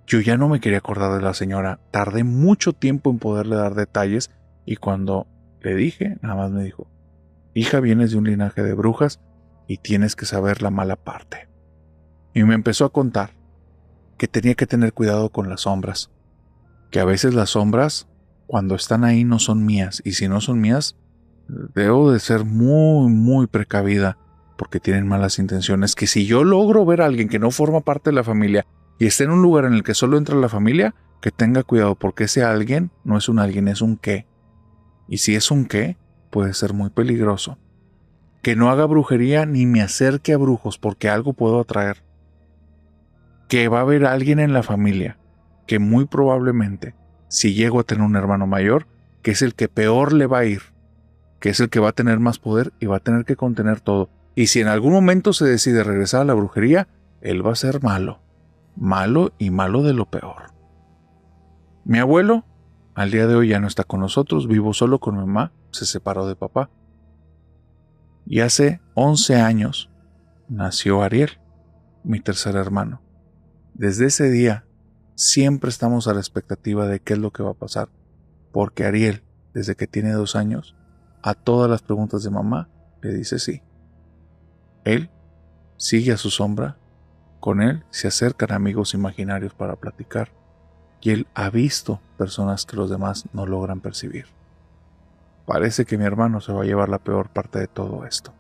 Yo ya no me quería acordar de la señora. Tardé mucho tiempo en poderle dar detalles y cuando le dije, nada más me dijo, hija, vienes de un linaje de brujas y tienes que saber la mala parte. Y me empezó a contar que tenía que tener cuidado con las sombras, que a veces las sombras, cuando están ahí, no son mías, y si no son mías, debo de ser muy, muy precavida, porque tienen malas intenciones, que si yo logro ver a alguien que no forma parte de la familia y está en un lugar en el que solo entra la familia, que tenga cuidado, porque ese alguien no es un alguien, es un qué. Y si es un qué, puede ser muy peligroso. Que no haga brujería ni me acerque a brujos porque algo puedo atraer. Que va a haber alguien en la familia que muy probablemente, si llego a tener un hermano mayor, que es el que peor le va a ir, que es el que va a tener más poder y va a tener que contener todo. Y si en algún momento se decide regresar a la brujería, él va a ser malo. Malo y malo de lo peor. Mi abuelo, al día de hoy ya no está con nosotros, vivo solo con mi mamá, se separó de papá. Y hace 11 años nació Ariel, mi tercer hermano. Desde ese día siempre estamos a la expectativa de qué es lo que va a pasar, porque Ariel, desde que tiene 2 años, a todas las preguntas de mamá le dice sí. Él sigue a su sombra, con él se acercan amigos imaginarios para platicar, y él ha visto personas que los demás no logran percibir. Parece que mi hermano se va a llevar la peor parte de todo esto.